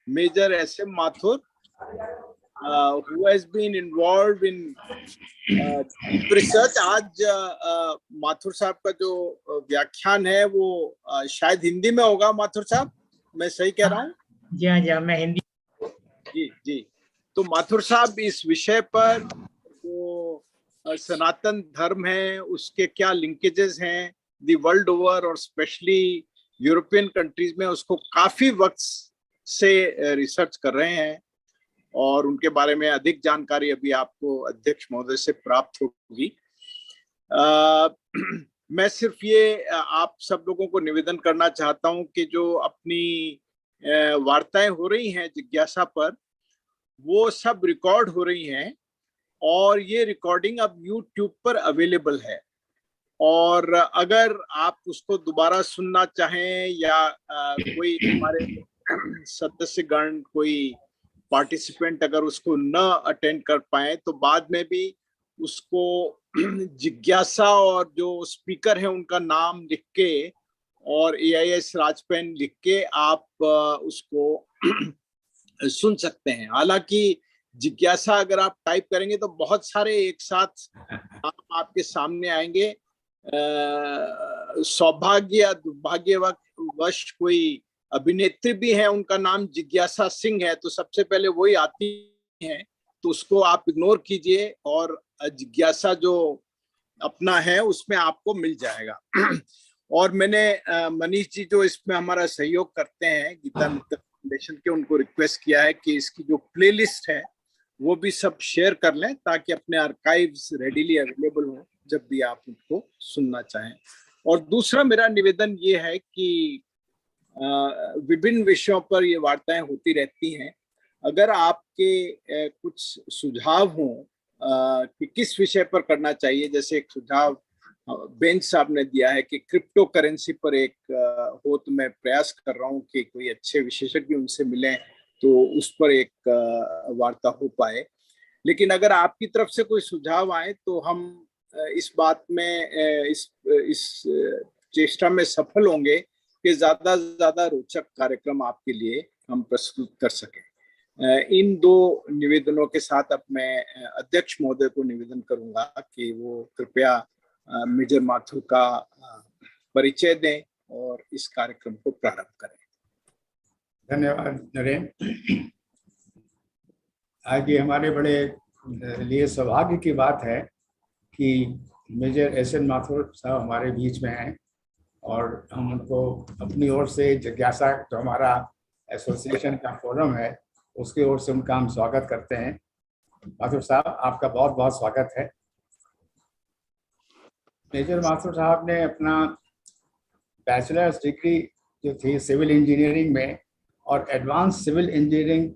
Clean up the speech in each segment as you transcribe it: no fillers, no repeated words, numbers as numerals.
Major SM Mathur, who has been involved in deep research. आज माथुर साहब का जो व्याख्यान है वो शायद हिंदी में होगा। माथुर साहब, मैं सही कह रहा हूँ? जी हाँ, जी हाँ, मैं हिंदी। जी जी। तो माथुर साहब इस विषय पर जो सनातन धर्म है उसके क्या लिंकेजेस हैं दी वर्ल्ड ओवर और स्पेशली यूरोपियन कंट्रीज में, उसको काफी वक्त से रिसर्च कर रहे हैं और उनके बारे में अधिक जानकारी अभी आपको अध्यक्ष महोदय से प्राप्त होगी। मैं सिर्फ ये आप सब लोगों को निवेदन करना चाहता हूं कि जो अपनी वार्ताएं हो रही हैं जिज्ञासा पर, वो सब रिकॉर्ड हो रही हैं और ये रिकॉर्डिंग अब YouTube पर अवेलेबल है। और अगर आप उसको दोबारा सुनना चाहें या कोई हमारे सदस्यगण, कोई पार्टिसिपेंट अगर उसको न अटेंड कर पाए तो बाद में भी उसको जिज्ञासा और जो स्पीकर है उनका नाम लिख के और AIS राजपेन लिख के आप उसको सुन सकते हैं। हालांकि जिज्ञासा अगर आप टाइप करेंगे तो बहुत सारे एक साथ आपके सामने आएंगे। सौभाग्य या दुर्भाग्यवश कोई अभिनेत्री भी है, उनका नाम जिज्ञासा सिंह है, तो सबसे पहले वही आती है, तो उसको आप इग्नोर कीजिए और जिज्ञासा जो अपना है उसमें आपको मिल जाएगा। और मैंने मनीष जी जो इसमें हमारा सहयोग करते हैं गीता मित्र फाउंडेशन के, उनको रिक्वेस्ट किया है कि इसकी जो प्लेलिस्ट है वो भी सब शेयर कर लें ताकि अपने आर्काइव्स रेडीली अवेलेबल हो जब भी आप उनको सुनना चाहें। और दूसरा मेरा निवेदन ये है कि विभिन्न विषयों पर ये वार्ताएं होती रहती हैं। अगर आपके कुछ सुझाव हों कि किस विषय पर करना चाहिए, जैसे एक सुझाव बेंच साहब ने दिया है कि क्रिप्टो करेंसी पर एक हो, तो मैं प्रयास कर रहा हूं कि कोई अच्छे विशेषज्ञ उनसे मिलें तो उस पर एक वार्ता हो पाए। लेकिन अगर आपकी तरफ से कोई सुझाव आए तो हम इस बात में इस चेष्टा में सफल होंगे कि ज्यादा से ज्यादा रोचक कार्यक्रम आपके लिए हम प्रस्तुत कर सकें। इन दो निवेदनों के साथ अब मैं अध्यक्ष महोदय को निवेदन करूंगा कि वो कृपया मेजर माथुर का परिचय दें और इस कार्यक्रम को प्रारंभ करें। धन्यवाद नरेंद्र। आज ये हमारे बड़े लिए सौभाग्य की बात है कि मेजर SM माथुर साहब हमारे बीच में हैं और हम उनको अपनी ओर से जिज्ञासा जो हमारा एसोसिएशन का फोरम है उसकी ओर से उनका हम स्वागत करते हैं। माथुर साहब, आपका बहुत बहुत स्वागत है। मेजर माथुर साहब ने अपना बैचलर्स डिग्री जो थी सिविल इंजीनियरिंग में और एडवांस सिविल इंजीनियरिंग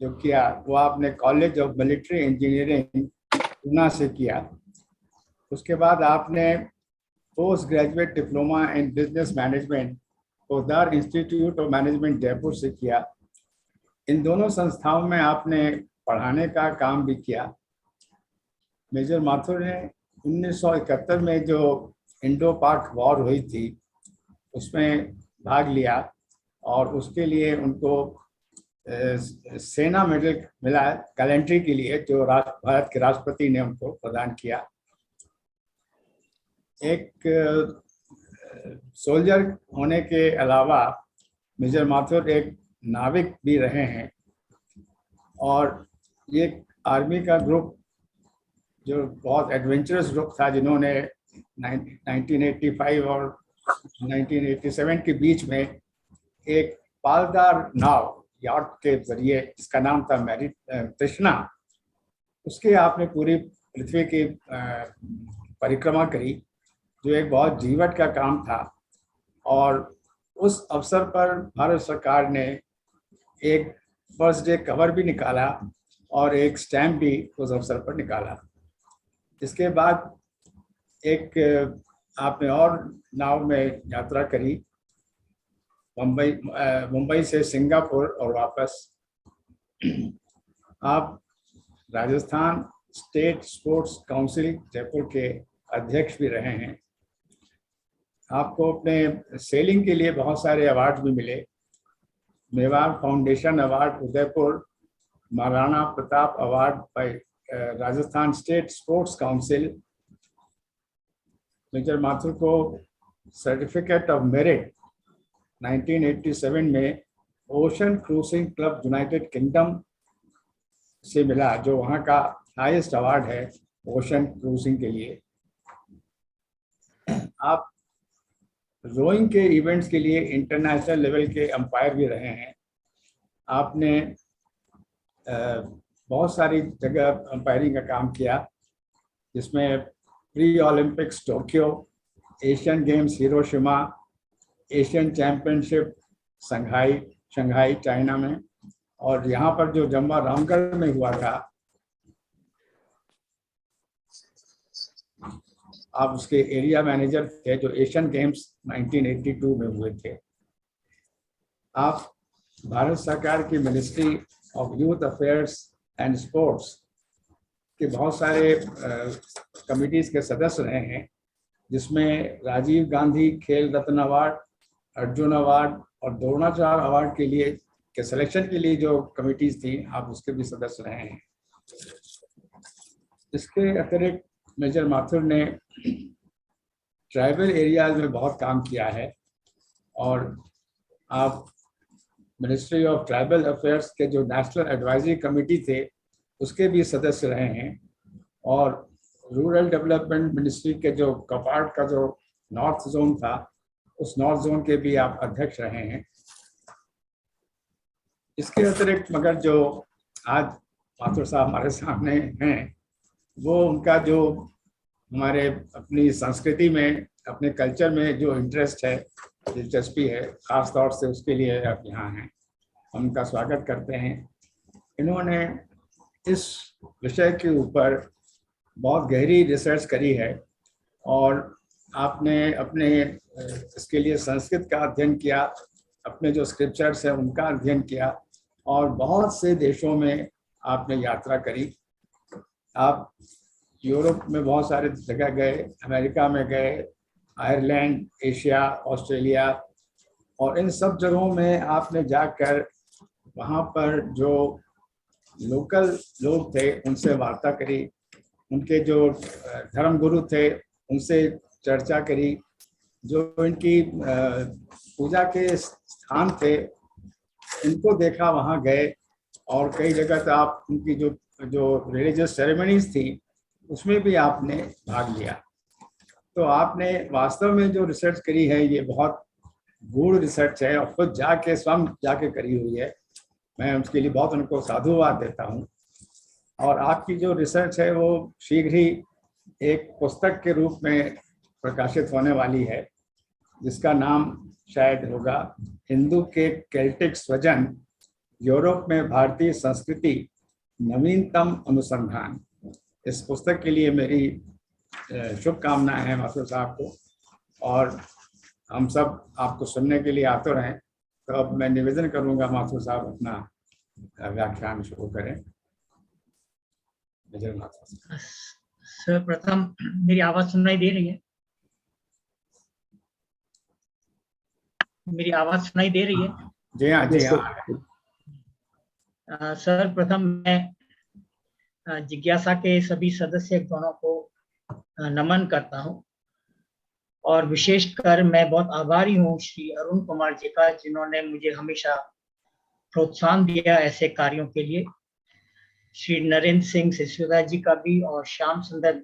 जो किया वो आपने college of military engineering Poona से किया। उसके बाद आपने post graduate diploma in business management Poddar institute of management Jaipur से किया। इन दोनों संस्थाओं में आपने पढ़ाने का काम भी किया। मेजर माथुर ने 1971 में जो इंडो पाक वॉर हुई थी उसमें भाग लिया और उसके लिए उनको सेना मेडल मिला गैलेंट्री के लिए, जो भारत के राष्ट्रपति ने उनको प्रदान किया। एक सोल्जर होने के अलावा मेजर माथुर एक नाविक भी रहे हैं और ये आर्मी का ग्रुप जो बहुत एडवेंचरस ग्रुप था जिन्होंने 1985 और 1987 के बीच में एक पालदार नाव यार्ड के जरिए, जिसका नाम था तृष्णा, उसके आपने पूरी पृथ्वी की परिक्रमा करी, जो एक बहुत जीवट का काम था। और उस अवसर पर भारत सरकार ने एक फर्स्ट डे कवर भी निकाला और एक स्टैम्प भी उस अवसर पर निकाला। इसके बाद एक आपने और नाव में यात्रा करी, मुंबई से सिंगापुर और वापस। आप Rajasthan state sports council Jaipur के अध्यक्ष भी रहे हैं। आपको अपने सेलिंग के लिए बहुत सारे अवार्ड भी मिले। Mewar foundation award Udaipur, Maharana Pratap award by Rajasthan state sports council. Major Mathur को सर्टिफिकेट ऑफ मेरिट 1987 में Ocean Cruising Club United Kingdom से मिला, जो वहाँ का हाईएस्ट अवार्ड है ओशन क्रूजिंग के लिए। आप रोइंग के इवेंट्स के लिए इंटरनेशनल लेवल के अंपायर भी रहे हैं। आपने बहुत सारी जगह अंपायरिंग का काम किया, जिसमें pre Olympics Tokyo, Asian games Hiroshima, Asian championship Shanghai China में, और यहाँ पर जो जम्वा रामगढ़ में हुआ था, आप उसके एरिया मैनेजर थे, जो एशियन गेम्स 1982 में हुए थे। आप भारत सरकार की ministry of youth affairs and sports के बहुत सारे कमिटीज के सदस्य रहे हैं, जिसमें राजीव गांधी खेल रत्न अवार्ड, अर्जुन अवार्ड और द्रोणाचार्य अवार्ड के सिलेक्शन के लिए जो कमिटीज थी, आप उसके भी सदस्य रहे हैं। इसके अतिरिक्त मेजर माथुर ने ट्राइबल एरियाज में बहुत काम किया है, और आप मिनिस्ट्री ऑफ ट्राइबल अफेयर्स के जो नेशनल एडवाइजरी कमेटी थे, उसके भी सदस्य रहे हैं, और रूरल डेवलपमेंट मिनिस्ट्री के जो कपाट का जो नॉर्थ जोन था, उस नॉर्थ जोन के भी आप अध्यक्ष रहे हैं। इसके अतिरिक्त मगर जो आज माथुर साहब हमारे सामने हैं, वो उनका जो हमारे अपनी संस्कृति में, अपने कल्चर में जो इंटरेस्ट है, दिलचस्पी है, खास तौर से उसके लिए आप यहाँ हैं। हम उनका स्वागत करते हैं। इन्होंने इस विषय के ऊपर बहुत गहरी रिसर्च करी है, और आपने अपने इसके लिए संस्कृत का अध्ययन किया, अपने जो स्क्रिप्चर्स हैं उनका अध्ययन किया, और बहुत से देशों में आपने यात्रा करी। आप यूरोप में बहुत सारे जगह गए, अमेरिका में गए, आयरलैंड, एशिया, ऑस्ट्रेलिया, और इन सब जगहों में आपने जाकर वहाँ पर जो लोकल लोग थे उनसे वार्ता करी, उनके जो धर्म गुरु थे उनसे चर्चा करी, जो इनकी पूजा के स्थान थे उनको देखा, वहाँ गए, और कई जगह तो आप उनकी जो रिलीजियस सेरेमनीज थी उसमें भी आपने भाग लिया। तो आपने वास्तव में जो रिसर्च करी है, ये बहुत गूढ़ रिसर्च है, और खुद स्वयं जाके करी हुई है। मैं उसके लिए बहुत उनको साधुवाद देता हूँ। और आपकी जो रिसर्च है वो शीघ्र ही एक पुस्तक के रूप में प्रकाशित होने वाली है, जिसका नाम शायद होगा हिंदू के केल्टिक स्वजन, यूरोप में भारतीय संस्कृति, नवीनतम अनुसंधान। इस पुस्तक के लिए मेरी शुभकामनाएं हैं माथुर साहब को, और हम सब आपको सुनने के लिए आते रहें। तो अब मैं निवेदन करूंगा माथुर साहब अपना व्याख्यान शुरू करें। सर्वप्रथम मेरी आवाज सुनाई दे रही है? मेरी आवाज सुनाई दे रही है? जी हाँ, जी हाँ। सर्वप्रथम मैं जिज्ञासा के सभी सदस्य गणों को नमन करता हूं, और विशेषकर मैं बहुत आभारी हूं श्री अरुण कुमार जी का, जिन्होंने मुझे हमेशा प्रोत्साहन दिया ऐसे कार्यों के लिए। श्री नरेंद्र सिंह सिसोदिया जी का भी, और श्याम सुंदर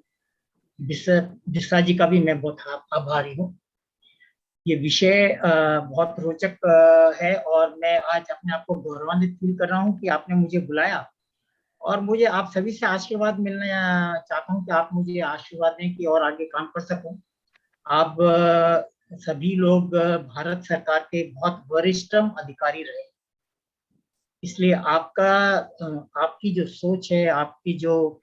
बिस्रा जी का भी मैं बहुत आभारी हूँ। ये विषय बहुत रोचक है, और मैं आज अपने आप को गौरवान्वित फील कर रहा हूँ कि आपने मुझे बुलाया, और मुझे आप सभी से आशीर्वाद मिलना चाहता हूँ कि आप मुझे आशीर्वाद दें कि और आगे काम कर सकूं। आप सभी लोग भारत सरकार के बहुत वरिष्ठतम अधिकारी रहे, इसलिए आपकी जो सोच है, आपकी जो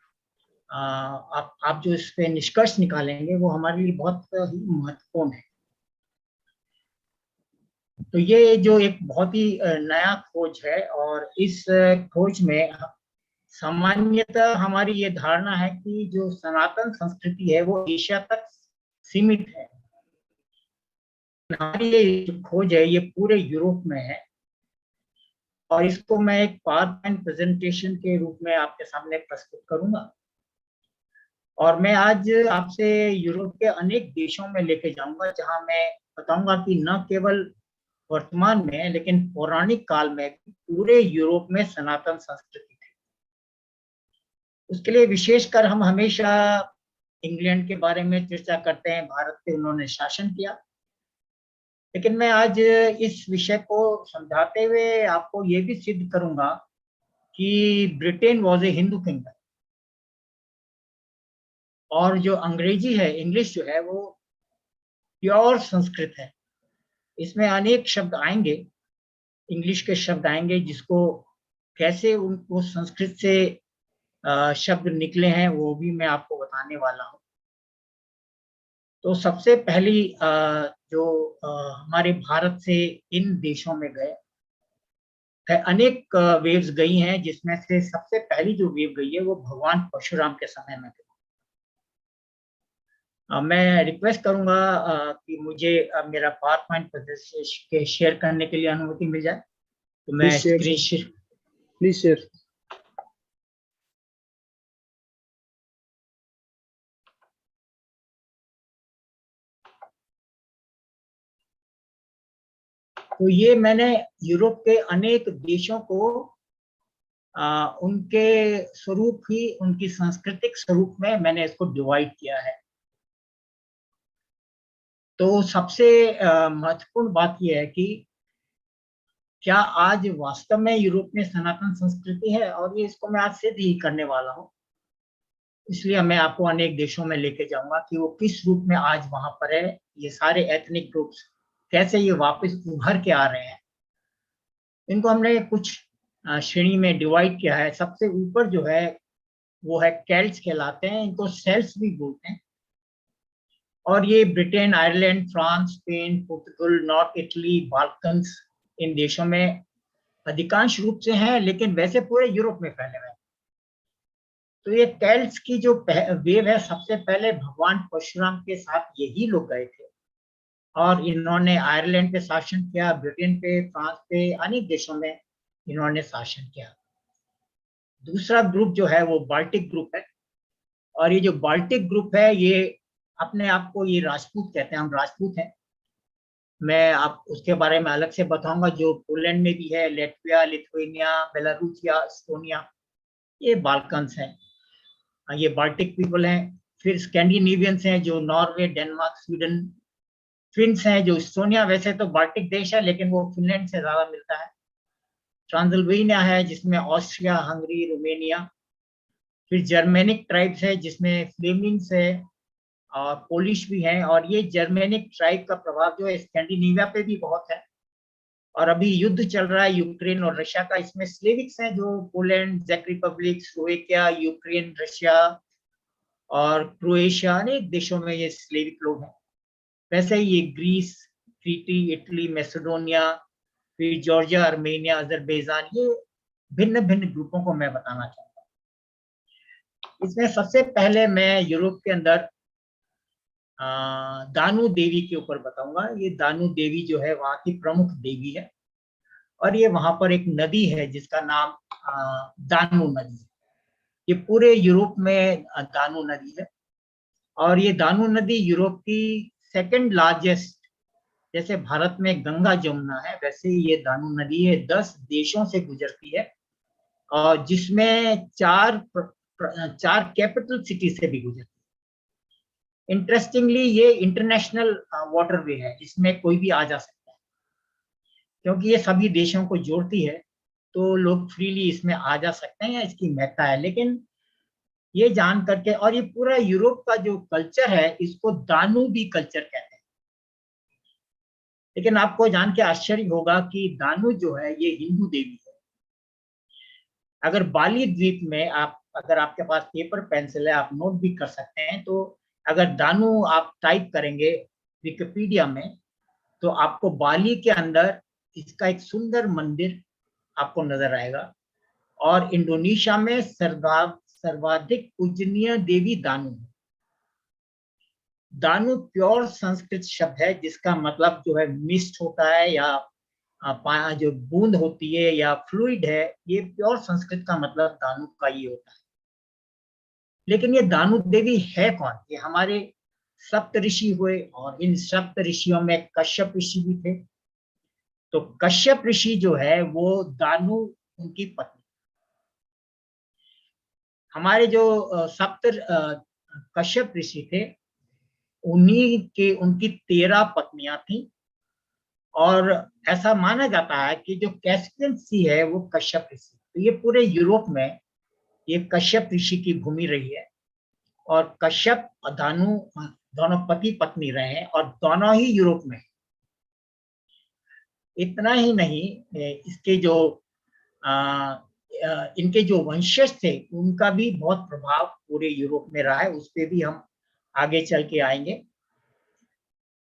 आप जो इस पे निष्कर्ष निकालेंगे, वो हमारे लिए बहुत ही महत्वपूर्ण है। तो ये जो एक बहुत ही नया खोज है, और इस खोज में सामान्यतः हमारी ये धारणा है कि जो सनातन संस्कृति है वो एशिया तक सीमित है। हमारी ये जो खोज है ये पूरे यूरोप में है, और इसको मैं एक पावर पॉइंट प्रेजेंटेशन के रूप में आपके सामने प्रस्तुत करूंगा। और मैं आज आपसे यूरोप के अनेक देशों में लेके जाऊंगा, जहां मैं बताऊंगा कि न केवल वर्तमान में लेकिन पौराणिक काल में पूरे यूरोप में सनातन संस्कृति थी। उसके लिए विशेषकर हम हमेशा इंग्लैंड के बारे में चर्चा करते हैं, भारत पे उन्होंने शासन किया, लेकिन मैं आज इस विषय को समझाते हुए आपको ये भी सिद्ध करूंगा कि Britain was a Hindu kingdom, और जो अंग्रेजी है, इंग्लिश जो है, वो प्योर संस्कृत है। इसमें अनेक शब्द आएंगे, इंग्लिश के शब्द आएंगे, जिसको कैसे उनको संस्कृत से शब्द निकले हैं वो भी मैं आपको बताने वाला हूँ। तो सबसे पहली जो हमारे भारत से इन देशों में गए है, अनेक वेव्स गई हैं, जिसमें से सबसे पहली जो वेव गई है वो भगवान परशुराम के समय में गई। मैं रिक्वेस्ट करूंगा कि मुझे मेरा पावर पॉइंट प्रदर्शन शेयर करने के लिए अनुमति मिल जाए, तो मैं स्क्रीन शेयर प्लीज शेयर। तो ये मैंने यूरोप के अनेक देशों को उनके स्वरूप ही, उनकी सांस्कृतिक स्वरूप में मैंने इसको डिवाइड किया है। तो सबसे महत्वपूर्ण बात यह है कि क्या आज वास्तव में यूरोप में सनातन संस्कृति है, और ये इसको मैं आज सिद्ध ही करने वाला हूँ। इसलिए मैं आपको अनेक देशों में लेके जाऊंगा कि वो किस रूप में आज वहां पर है, ये सारे एथनिक ग्रुप्स कैसे ये वापस उभर के आ रहे हैं। इनको हमने कुछ श्रेणी में डिवाइड किया है। सबसे ऊपर जो है वो है केल्ट्स कहलाते हैं, इनको सेल्ट्स भी बोलते हैं, और ये ब्रिटेन, आयरलैंड, फ्रांस, स्पेन, पुर्तगाल, नॉर्थ इटली, बाल्कन्स, इन देशों में अधिकांश रूप से हैं, लेकिन वैसे पूरे यूरोप में फैले हुए हैं। तो ये केल्ट्स की जो वेव है, सबसे पहले भगवान परशुराम के साथ यही लोग गए थे, और इन्होंने आयरलैंड पे शासन किया, ब्रिटेन पे, फ्रांस पे, अनेक देशों में इन्होंने शासन किया। दूसरा ग्रुप जो है वो बाल्टिक ग्रुप है, और ये जो बाल्टिक ग्रुप है ये अपने आप को ये राजपूत कहते हैं, हम राजपूत हैं। मैं आप उसके बारे में अलग से बताऊंगा। जो पोलैंड में भी है, लेटविया, लिथुआनिया, बेलारूसिया, एस्टोनिया, ये बाल्कन्स हैं, ये बाल्टिक पीपल हैं। फिर स्कैंडिनेवियंस हैं, जो नॉर्वे, डेनमार्क, स्वीडन। फिन्स हैं, जो एस्टोनिया वैसे तो बाल्टिक देश है, लेकिन वो फिनलैंड से ज्यादा मिलता है। ट्रांसिल्वेनिया है, जिसमें ऑस्ट्रिया, हंगरी, रोमेनिया। फिर जर्मेनिक ट्राइब्स है, जिसमें फ्लेमिंग्स है और पोलिश भी हैं, और ये जर्मेनिक ट्राइब का प्रभाव जो है स्कैंडिनेविया पे भी बहुत है। और अभी युद्ध चल रहा है यूक्रेन और रशिया का, इसमें स्लेविक्स हैं, जो पोलैंड, चेक रिपब्लिक, स्लोवेकिया, यूक्रेन, रशिया और क्रोएशिया, अनेक देशों में ये स्लेविक लोग हैं। वैसे ही ये ग्रीस, क्रीटी, इटली, मैसेडोनिया, फिर जॉर्जिया, आर्मेनिया, अजरबैजान, ये भिन्न भिन्न ग्रुपों को मैं बताना चाहता हूँ। इसमें सबसे पहले मैं यूरोप के अंदर दानु देवी के ऊपर बताऊंगा। ये दानु देवी जो है वहाँ की प्रमुख देवी है, और ये वहां पर एक नदी है जिसका नाम दानु नदी है। ये पूरे यूरोप में दानु नदी है, और ये दानु नदी यूरोप की सेकंड लार्जेस्ट, जैसे भारत में गंगा जमुना है, वैसे ही ये दानु नदी है, 10 देशों से गुजरती है, और जिसमें चार कैपिटल सिटी से भी गुजरती है। इंटरेस्टिंगली ये इंटरनेशनल वाटरवे है, इसमें कोई भी आ जा सकता है, क्योंकि ये सभी देशों को जोड़ती है, तो लोग फ्रीली इसमें आ जा सकते हैं, इसकी महत्ता है। लेकिन ये जान करके, और ये पूरा यूरोप का जो कल्चर है, इसको दानूबी कल्चर कहते हैं। लेकिन आपको जान के आश्चर्य होगा कि दानु जो है ये हिंदू देवी है। अगर बाली द्वीप में अगर आपके पास पेपर पेंसिल है, आप नोट भी कर सकते हैं। तो अगर दानु आप टाइप करेंगे विकिपीडिया में, तो आपको बाली के अंदर इसका एक सुंदर मंदिर आपको नजर आएगा, और इंडोनेशिया में सर्वाधिक पूजनीय देवी दानु है। दानु प्योर संस्कृत शब्द है, जिसका मतलब जो है मिस्ट होता है, या जो बूंद होती है या फ्लूइड है, ये प्योर संस्कृत का मतलब दानु का ये होता है। लेकिन ये दानु देवी है कौन? ये हमारे सप्त ऋषि हुए, और इन सप्त ऋषियों में कश्यप ऋषि भी थे। तो कश्यप ऋषि जो है वो दानु उनकी पत्नी। हमारे जो सप्त कश्यप ऋषि थे, उनकी 13 पत्नियां थी, और ऐसा माना जाता है कि जो कैस्पियन सी है वो कश्यप ऋषि। तो ये पूरे यूरोप में ये कश्यप ऋषि की भूमि रही है, और कश्यप और दानु दोनों पति पत्नी रहे हैं, और दोनों ही यूरोप में। इतना ही नहीं, इसके जो इनके जो वंशज थे उनका भी बहुत प्रभाव पूरे यूरोप में रहा है। उस पर भी हम आगे चल के आएंगे।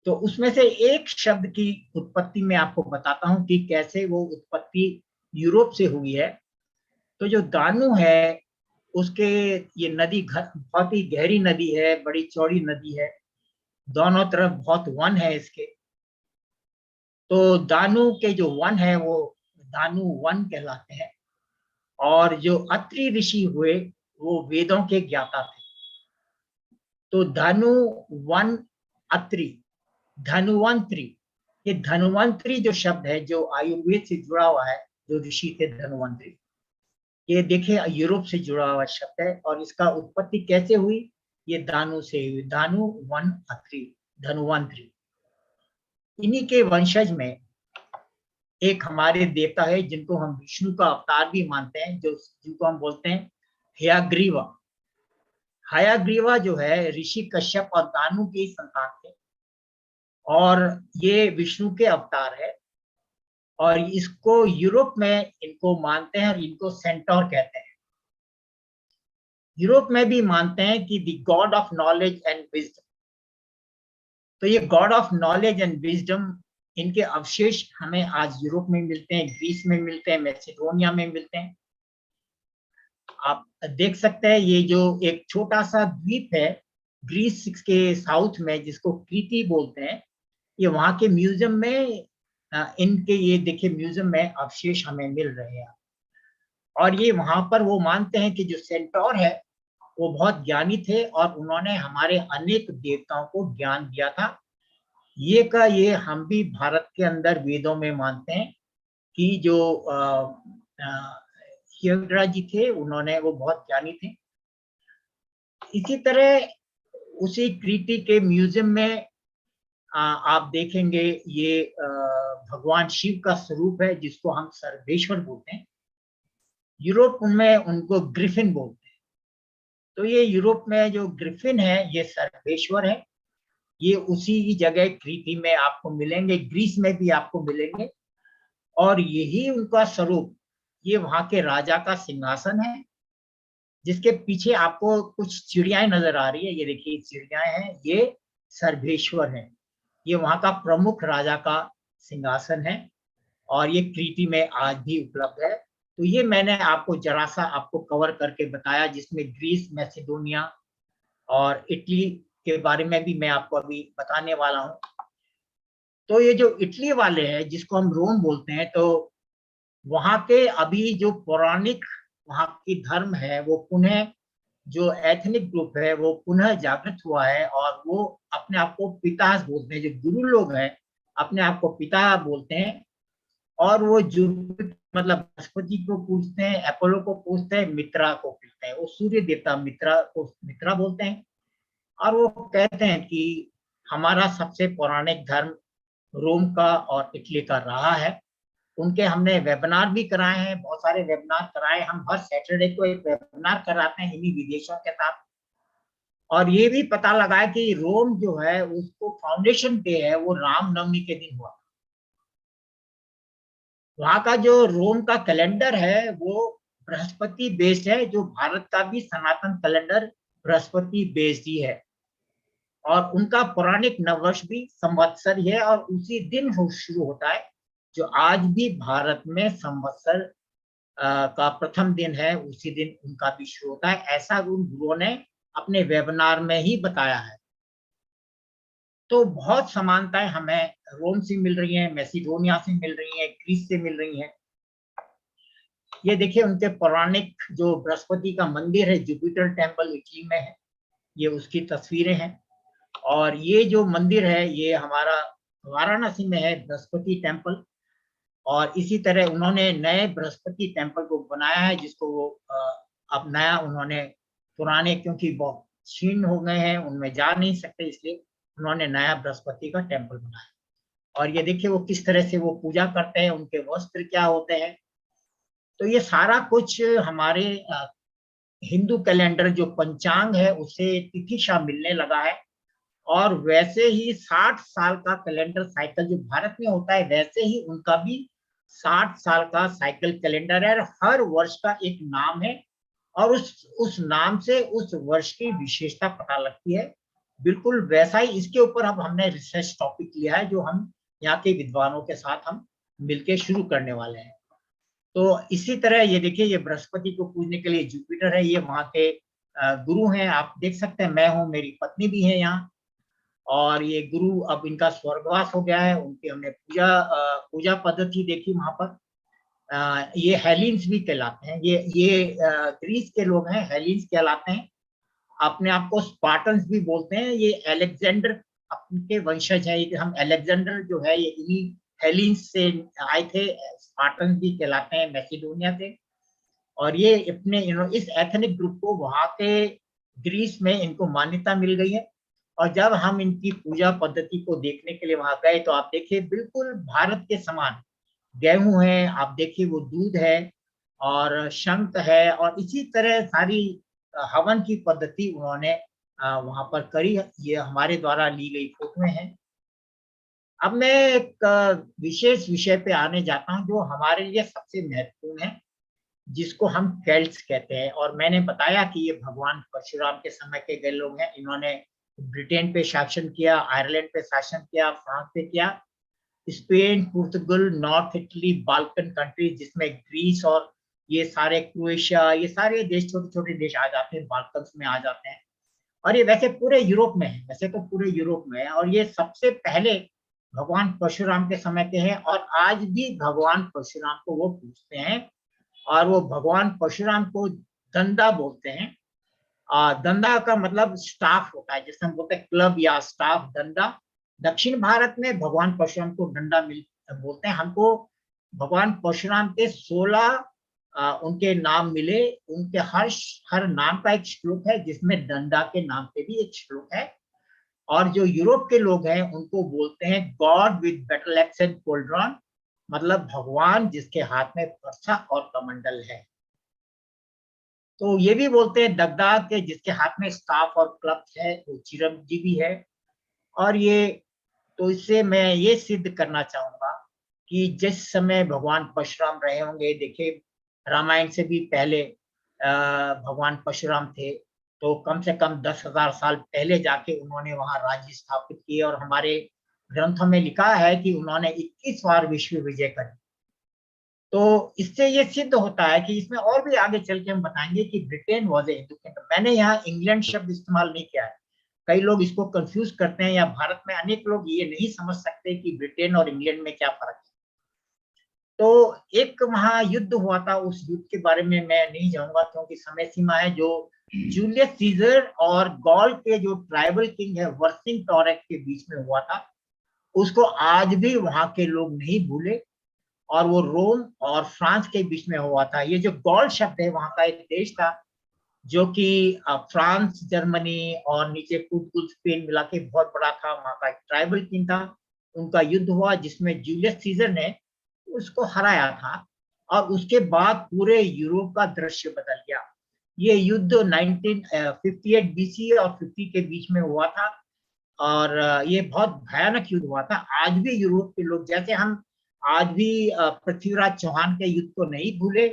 तो उसमें से एक शब्द की उत्पत्ति मैं आपको बताता हूं कि कैसे वो उत्पत्ति यूरोप से हुई है। तो जो दानु है, उसके ये नदी बहुत ही गहरी नदी है, बड़ी चौड़ी नदी है, दोनों तरफ बहुत वन है इसके। तो दानु के जो वन है वो दानु वन कहलाते हैं। और जो अत्रि ऋषि हुए वो वेदों के ज्ञाता थे। तो धनु वन अत्रि, धनुवंतरी, ये धनुवंतरी जो शब्द है जो आयुर्वेद से जुड़ा हुआ है, जो ऋषि थे धनुवंतरी, ये देखिए यूरोप से जुड़ा हुआ शब्द है। और इसका उत्पत्ति कैसे हुई? ये दानु से हुई, दानु वन अत्रि, धनुवंतरी। इन्हीं के वंशज में एक हमारे देवता है जिनको हम विष्णु का अवतार भी मानते हैं, जिनको हम बोलते हैं हयाग्रीवा। हयाग्रीवा जो है ऋषि कश्यप और दानु के संतान थे, और ये विष्णु के अवतार है। और इसको यूरोप में इनको मानते हैं, और इनको सेंटोर कहते हैं। यूरोप में भी मानते हैं कि the God of knowledge and wisdom. तो ये God of knowledge and wisdom, इनके अवशेष हमें आज यूरोप में मिलते हैं, ग्रीस में मिलते हैं, मैसेडोनिया में मिलते हैं। आप देख सकते हैं ये जो एक छोटा सा द्वीप है ग्रीस के साउथ में, जिसको क्रीटी बोलते हैं, ये वहां के म्यूजियम में इनके ये देखिए म्यूजियम में अवशेष हमें मिल रहे हैं। और ये वहां पर वो मानते हैं कि जो सेंटोर है वो बहुत ज्ञानी थे, और उन्होंने हमारे अनेक देवताओं को ज्ञान दिया था। ये हम भी भारत के अंदर वेदों में मानते हैं कि जो हियग्रा जी थे, उन्होंने वो बहुत ज्ञानी थे। इसी तरह उसी क्रीटी के म्यूजियम में आप देखेंगे ये भगवान शिव का स्वरूप है, जिसको हम सर्वेश्वर बोलते हैं। यूरोप में उनको ग्रिफिन बोलते हैं। तो ये यूरोप में जो ग्रिफिन है ये सर्वेश्वर है। ये उसी जगह क्रीटी में आपको मिलेंगे, ग्रीस में भी आपको मिलेंगे। और यही उनका स्वरूप, ये वहां के राजा का सिंहासन है, जिसके पीछे आपको कुछ चिड़ियाएं नजर आ रही है। ये देखिए चिड़ियाएं हैं, ये सर्वेश्वर है। ये वहां का प्रमुख राजा का सिंहासन है, और ये क्रीटी में आज भी उपलब्ध है। तो ये मैंने आपको जरा सा आपको कवर करके बताया, जिसमें ग्रीस, मैसेडोनिया और इटली के बारे में भी मैं आपको अभी बताने वाला हूँ। तो ये जो इटली वाले हैं, जिसको हम रोम बोलते हैं, तो वहां के अभी जो पौराणिक वहां की धर्म है, वो पुनः जो एथनिक ग्रुप है वो पुनः जागृत हुआ है, और वो अपने आप को पिता बोलते हैं। जो गुरु लोग हैं अपने आप को पिता बोलते हैं, और वो जुपिटर मतलब बृहस्पति को पूजते हैं, अपोलो को पूजते हैं, मित्रा को पूजते हैं। वो सूर्य देवता मित्रा को मित्रा बोलते हैं। और वो कहते हैं कि हमारा सबसे पौराणिक धर्म रोम का और इटली का रहा है। उनके हमने वेबिनार भी कराए हैं, बहुत सारे वेबिनार कराए। हम हर सैटरडे को एक वेबिनार कराते हैं इन्हीं विदेशों के साथ। और ये भी पता लगा कि रोम जो है उसको फाउंडेशन डे है वो रामनवमी के दिन हुआ। वहां का जो रोम का कैलेंडर है वो बृहस्पति बेस्ड है, जो भारत का भी सनातन कैलेंडर बृहस्पति बेस्ड ही है। और उनका पौराणिक नववर्ष भी संवत्सर ही है, और उसी दिन शुरू होता है, जो आज भी भारत में संवत्सर का प्रथम दिन है, उसी दिन उनका भी शुरू होता है। ऐसा उन गुरुओं ने अपने वेबिनार में ही बताया है। तो बहुत समानताएं हमें रोम से मिल रही हैं, मैसिडोनिया से मिल रही हैं, ग्रीस से मिल रही हैं। ये देखिए उनके पौराणिक जो बृहस्पति का मंदिर है, जुपिटर टेम्पल इटली में है, ये उसकी तस्वीरें हैं। और ये जो मंदिर है ये हमारा वाराणसी में है, बृहस्पति टेम्पल। और इसी तरह उन्होंने नए बृहस्पति टेम्पल को बनाया है, जिसको वो अब नया उन्होंने, पुराने क्योंकि बहुत क्षीण हो गए हैं, उनमें जा नहीं सकते, इसलिए उन्होंने नया बृहस्पति का टेम्पल बनाया। और ये देखिए वो किस तरह से वो पूजा करते हैं, उनके वस्त्र क्या होते हैं। तो ये सारा कुछ हमारे हिंदू कैलेंडर जो पंचांग है उससे तिथिशा मिलने लगा है। और वैसे ही 60 साल का कैलेंडर साइकिल जो भारत में होता है, वैसे ही उनका भी 60 साल का साइकिल कैलेंडर है। हर वर्ष का एक नाम है और उस नाम से उस वर्ष की विशेषता पता लगती है। बिल्कुल वैसा ही इसके ऊपर अब हमने रिसर्च टॉपिक लिया है, जो हम यहाँ के विद्वानों के साथ हम मिलके शुरू करने वाले हैं। तो इसी तरह ये देखिए, ये बृहस्पति को पूजने के लिए जुपिटर है, ये वहाँ के गुरु हैं, आप देख सकते हैं। मैं हूँ, मेरी पत्नी भी है यहाँ। और ये गुरु अब इनका स्वर्गवास हो गया है, उनकी हमने पूजा पद्धति देखी वहां पर। ये हेलिन्स भी कहलाते हैं, ये ग्रीस के लोग हैं, हेलिन्स कहलाते हैं। अपने आप को स्पार्टन्स भी बोलते हैं। ये अलेक्जेंडर अपने वंशज है, हम अलेक्जेंडर जो है ये इन्हीं हेलिन्स से आए थे। स्पार्टन्स भी कहलाते हैं, मैसिडोनिया से। और ये अपने इस एथनिक ग्रुप को वहां के ग्रीस में इनको मान्यता मिल गई है। और जब हम इनकी पूजा पद्धति को देखने के लिए वहां गए तो आप देखिए बिल्कुल भारत के समान गेहूं है, आप देखिए वो दूध है और शंख है, और इसी तरह सारी हवन की पद्धति उन्होंने वहां पर करी। ये हमारे द्वारा ली गई फोटोएं हैं। अब मैं एक विशेष विषय पे आने जाता हूं जो हमारे लिए सबसे महत्वपूर्ण है, जिसको हम केल्ट्स कहते हैं। और मैंने बताया कि ये भगवान परशुराम के समय के गए लोग हैं। इन्होंने ब्रिटेन पे शासन किया, आयरलैंड पे शासन किया, फ्रांस पे किया, स्पेन, पुर्तगाल, नॉर्थ इटली, बाल्कन कंट्री जिसमें ग्रीस और ये सारे क्रोएशिया, ये सारे देश छोटे छोटे देश आ जाते हैं, बाल्कन्स में आ जाते हैं। और ये वैसे पूरे यूरोप में है, वैसे तो पूरे यूरोप में है। और ये सबसे पहले भगवान परशुराम के समय के हैं और आज भी भगवान परशुराम को वो पूजते हैं। और वो भगवान परशुराम को दंदा बोलते हैं। दंदा का मतलब स्टाफ होता है, जैसे हम बोलते हैं क्लब या स्टाफ, दंडा। दक्षिण भारत में भगवान परशुराम को डंडा बोलते हैं। हमको भगवान परशुराम के 16 उनके नाम मिले। उनके हर नाम का एक श्लोक है, जिसमें डंडा के नाम पे भी एक श्लोक है। और जो यूरोप के लोग हैं उनको बोलते हैं God with battle axe and cauldron, मतलब भगवान जिसके हाथ में फरसा और कमंडल है। तो ये भी बोलते हैं दगदा के जिसके हाथ में स्टाफ और क्लब है वो चिरंजीवी है। और ये, तो इससे मैं ये सिद्ध करना चाहूंगा कि जिस समय भगवान परशुराम रहे होंगे, देखिए रामायण से भी पहले भगवान परशुराम थे, तो कम से कम 10,000 साल पहले जाके उन्होंने वहां राज्य स्थापित किए। और हमारे ग्रंथों में लिखा है कि उन्होंने 21 बार विश्व विजय करी। तो इससे ये सिद्ध होता है कि इसमें और भी आगे चल के हम बताएंगे कि Britain was a Hindu kingdom. मैंने यहाँ इंग्लैंड शब्द इस्तेमाल नहीं किया है, कई लोग इसको कंफ्यूज करते हैं, या भारत में अनेक लोग ये नहीं समझ सकते कि ब्रिटेन और इंग्लैंड में क्या फर्क है। तो एक महायुद्ध हुआ था, उस युद्ध के बारे में मैं नहीं जाऊंगा क्योंकि समय सीमा है, जो जूलियस सीजर और गॉल के जो ट्राइबल किंग है वर्सिंगटॉरेक्स के बीच में हुआ था। उसको आज भी वहां के लोग नहीं भूले। और वो रोम और फ्रांस के बीच में हुआ था। ये जो गॉल शब्द है वहां का एक देश था जो कि फ्रांस, जर्मनी और नीचे पुर्तगाल, स्पेन मिला के बहुत बड़ा था। वहां का एक ट्राइबल किंग था, उनका युद्ध हुआ जिसमें जूलियस सीजर ने उसको हराया था। और उसके बाद पूरे यूरोप का दृश्य बदल गया। ये युद्ध 1958 बीसी और 50 के बीच में हुआ था। और ये बहुत भयानक युद्ध हुआ था। आज भी यूरोप के लोग, जैसे हम आज भी पृथ्वीराज चौहान के युद्ध को नहीं भूले,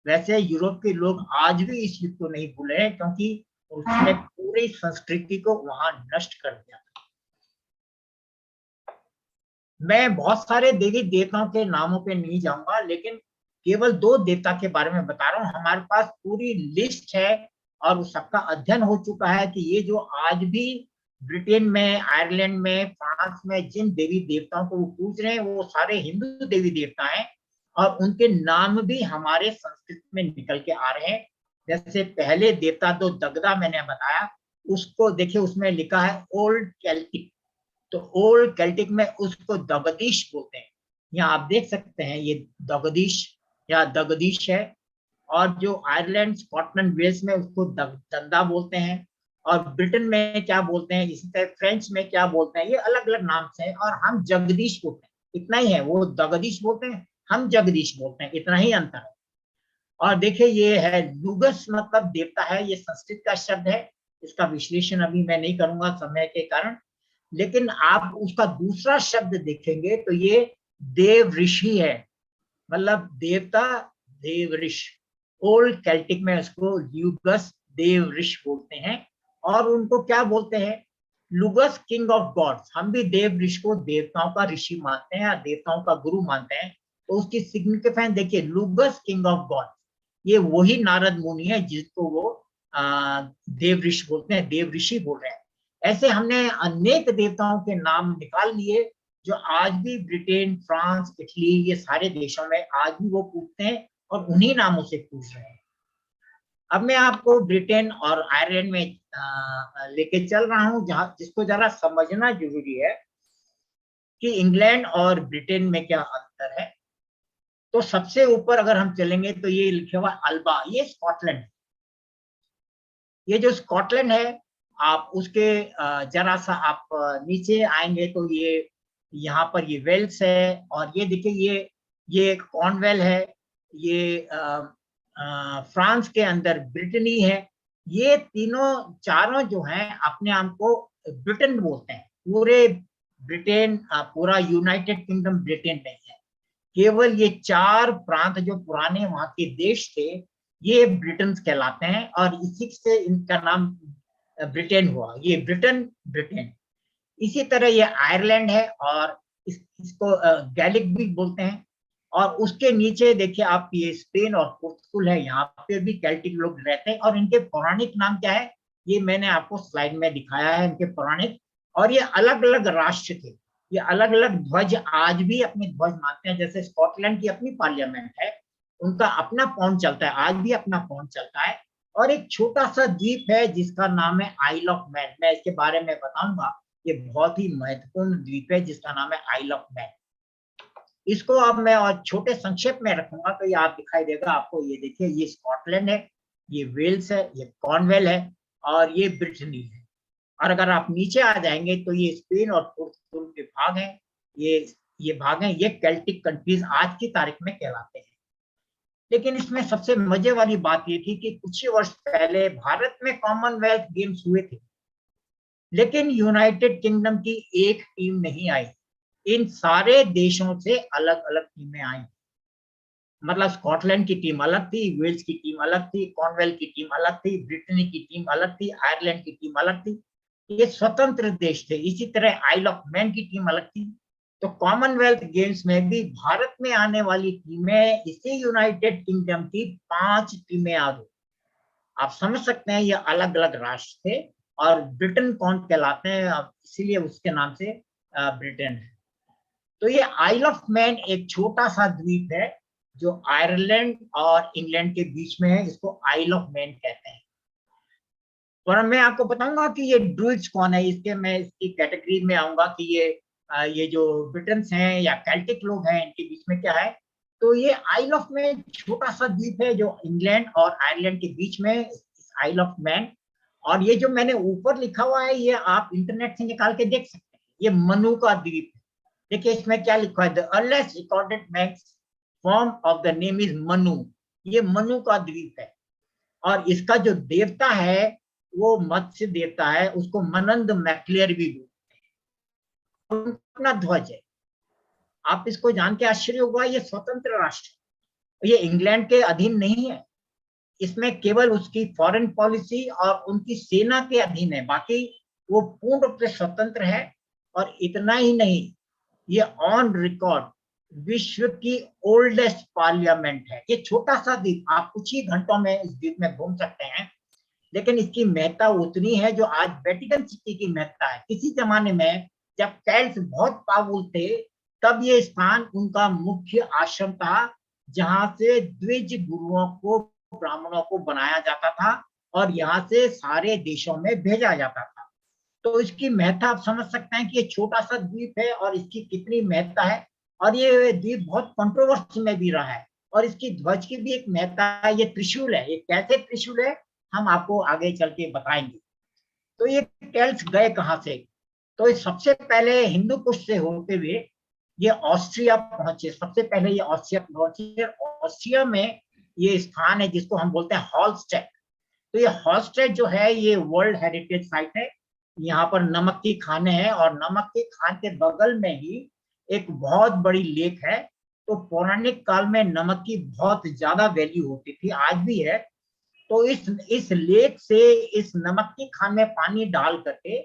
वैसे यूरोप के लोग आज भी इस युद्ध को नहीं भूले हैं, क्योंकि उसने पूरी संस्कृति को वहां नष्ट कर दिया। मैं बहुत सारे देवी देवताओं के नामों पे नहीं जाऊंगा, लेकिन केवल 2 देवता के बारे में बता रहा हूँ। हमारे पास पूरी लिस्ट है और उस सबका अध्ययन हो चुका है कि ये जो आज भी ब्रिटेन में, आयरलैंड में, फ्रांस में जिन देवी देवताओं को वो पूज रहे हैं वो सारे हिंदू देवी देवता हैं, और उनके नाम भी हमारे संस्कृत में निकल के आ रहे हैं। जैसे पहले देवता तो दगदा मैंने बताया, उसको देखिए उसमें लिखा है ओल्ड केल्टिक, तो ओल्ड केल्टिक में उसको दगदीश बोलते हैं। यहाँ आप देख सकते हैं ये दगदीश या दगदीश है। और जो आयरलैंड, स्कॉटलैंड, वेल्स में उसको दंदा बोलते हैं, और ब्रिटेन में क्या बोलते हैं, इसी तरह फ्रेंच में क्या बोलते हैं, ये अलग अलग नाम से है। और हम जगदीश बोलते हैं, इतना ही है, वो दगदीश बोलते हैं, हम जगदीश बोलते हैं, इतना ही अंतर है। और देखिए ये है लुगस, मतलब देवता है, ये संस्कृत का शब्द है, इसका विश्लेषण अभी मैं नहीं करूंगा समय के कारण। लेकिन आप उसका दूसरा शब्द देखेंगे तो ये देव ऋषि है, मतलब देवता, देव ऋषि। ओल्ड केल्टिक में उसको ल्यूगस, देव ऋषि बोलते हैं। और उनको क्या बोलते हैं, लुगस, किंग ऑफ गॉड्स। हम भी देव ऋषि को देवताओं का ऋषि मानते हैं या देवताओं का गुरु मानते हैं। तो उसकी सिग्निफिकेंस देखिए, लुगस, किंग ऑफ गॉड, ये वही नारद मुनि है जिसको वो देव ऋषि बोलते हैं, देव ऋषि बोल रहे हैं। ऐसे हमने अनेक देवताओं के नाम निकाल लिए जो आज भी ब्रिटेन, फ्रांस, इटली, ये सारे देशों में आज भी वो पूछते हैं और उन्हीं नामों से पूछ रहे हैं। अब मैं आपको ब्रिटेन और आयरलैंड में लेके चल रहा हूं, जहां जिसको जरा समझना जरूरी है कि इंग्लैंड और ब्रिटेन में क्या अंतर है। तो सबसे ऊपर अगर हम चलेंगे तो ये लिखा हुआ अल्बा, ये स्कॉटलैंड। ये जो स्कॉटलैंड है, आप उसके जरा सा आप नीचे आएंगे तो ये यहाँ पर ये वेल्स है, और ये देखिए ये कॉर्नवेल है, ये फ्रांस के अंदर ब्रिटनी है। ये तीनों चारों जो हैं अपने आप को ब्रिटेन बोलते हैं। पूरे ब्रिटेन, पूरा यूनाइटेड किंगडम ब्रिटेन नहीं है, केवल ये 4 प्रांत जो पुराने वहां के देश थे ये ब्रिटेन कहलाते हैं, और इसी से इनका नाम ब्रिटेन हुआ, ये ब्रिटेन। इसी तरह ये आयरलैंड है, और इसको गैलिक भी बोलते हैं। और उसके नीचे देखिए आप, ये स्पेन और पोर्तुगल है, यहाँ पे भी केल्टिक लोग रहते हैं, और इनके पौराणिक नाम क्या है ये मैंने आपको स्लाइड में दिखाया है, इनके पौराणिक। और ये अलग अलग राष्ट्र थे, ये अलग अलग ध्वज आज भी अपनी ध्वज मानते हैं। जैसे स्कॉटलैंड की अपनी पार्लियामेंट है, उनका अपना पौंड चलता है, आज भी अपना पौंड चलता है। और एक छोटा सा द्वीप है जिसका नाम है आइल ऑफ मैन, मैं इसके बारे में बताऊंगा। ये बहुत ही महत्वपूर्ण द्वीप है जिसका नाम है आइल ऑफ मैन। इसको अब मैं और छोटे संक्षेप में रखूंगा तो ये आप दिखाई देगा आपको। ये देखिए, ये स्कॉटलैंड है, ये वेल्स है, ये कॉर्नवेल है, और ये ब्रिटनी है। और अगर आप नीचे आ जाएंगे तो ये स्पेन और पोर्तुगल के भाग हैं, ये भाग हैं, ये केल्टिक कंट्रीज आज की तारीख में कहलाते हैं। लेकिन इसमें सबसे मजे वाली बात ये थी कि कुछ ही वर्ष पहले भारत में कॉमनवेल्थ गेम्स हुए थे, लेकिन यूनाइटेड किंगडम की एक टीम नहीं आई। इन सारे देशों से अलग अलग टीमें आई, मतलब स्कॉटलैंड की टीम अलग थी, वेल्स की टीम अलग थी, कॉर्नवेल की टीम अलग थी, ब्रिटेन की टीम अलग थी, आयरलैंड की टीम अलग थी। ये स्वतंत्र देश थे। इसी तरह आइल ऑफ मैन की टीम अलग थी। तो कॉमनवेल्थ गेम्स में भी भारत में आने वाली टीमें इसी यूनाइटेड किंगडम की 5 टीमें आ गई। आप समझ सकते हैं ये अलग अलग राष्ट्र थे, और ब्रिटेन कौन कहलाते हैं, इसीलिए उसके नाम से ब्रिटेन है। तो ये आइल ऑफ मैन एक छोटा सा द्वीप है जो आयरलैंड और इंग्लैंड के बीच में है, इसको आइल ऑफ मैन कहते हैं। और मैं आपको बताऊंगा कि ये ड्रूइड्स कौन है, इसके मैं इसकी कैटेगरी में आऊंगा कि ये जो ब्रिटन्स हैं या केल्टिक लोग हैं, इनके बीच में क्या है। तो ये आइल ऑफ मैन छोटा सा द्वीप है जो इंग्लैंड और आयरलैंड के बीच में, आइल ऑफ मैन। और ये जो मैंने ऊपर लिखा हुआ है ये आप इंटरनेट से निकाल के देख सकते हैं, ये मनु का द्वीप है। देखिए इसमें क्या लिखा है, the earliest recorded max form of the name is Manu, ये मनु का द्वीप है। और इसका जो देवता है वो मत्स्य देवता है, उसको मनंद मैक्लेयर भी बोलते हैं। अपना ध्वज है, आप इसको जान के आश्चर्य होगा, ये स्वतंत्र राष्ट्र, ये इंग्लैंड के अधीन नहीं है। इसमें केवल उसकी फॉरेन पॉलिसी और उनकी सेना के अधीन है, बाकी वो पूर्ण रूप से स्वतंत्र है। और इतना ही नहीं, ये ऑन रिकॉर्ड विश्व की ओल्डेस्ट पार्लियामेंट है। ये छोटा सा द्वीप, आप कुछ ही घंटों में इस द्वीप में घूम सकते हैं। लेकिन इसकी महत्ता उतनी है जो आज वेटिकन सिटी की महत्ता है। किसी जमाने में जब केल्ट्स बहुत पावरफुल थे, तब ये स्थान उनका मुख्य आश्रम था, जहां से द्विज गुरुओं को, ब्राह्मणों को बनाया जाता था और यहाँ से सारे देशों में भेजा जाता था। तो इसकी महत्ता आप समझ सकते हैं कि ये छोटा सा द्वीप है और इसकी कितनी महत्ता है। और ये द्वीप बहुत कंट्रोवर्सी में भी रहा है। और इसकी ध्वज की भी एक महत्ता है, ये त्रिशूल है। ये कैसे त्रिशूल है हम आपको आगे चल के बताएंगे। तो ये केल्ट्स गए कहाँ से? तो ये सबसे पहले हिंदू कुश से होते हुए ये ऑस्ट्रिया पहुंचे। सबसे पहले ये ऑस्ट्रिया पहुंचे। ऑस्ट्रिया में ये स्थान है जिसको हम बोलते हैं हॉलस्टेड। तो ये हॉलस्टेड जो है ये वर्ल्ड हेरिटेज साइट है। यहाँ पर नमक की खाने हैं और नमक की खान के बगल में ही एक बहुत बड़ी लेक है। तो पौराणिक काल में नमक की बहुत ज्यादा वैल्यू होती थी, आज भी है। तो इस लेक से इस नमक की खान में पानी डाल करके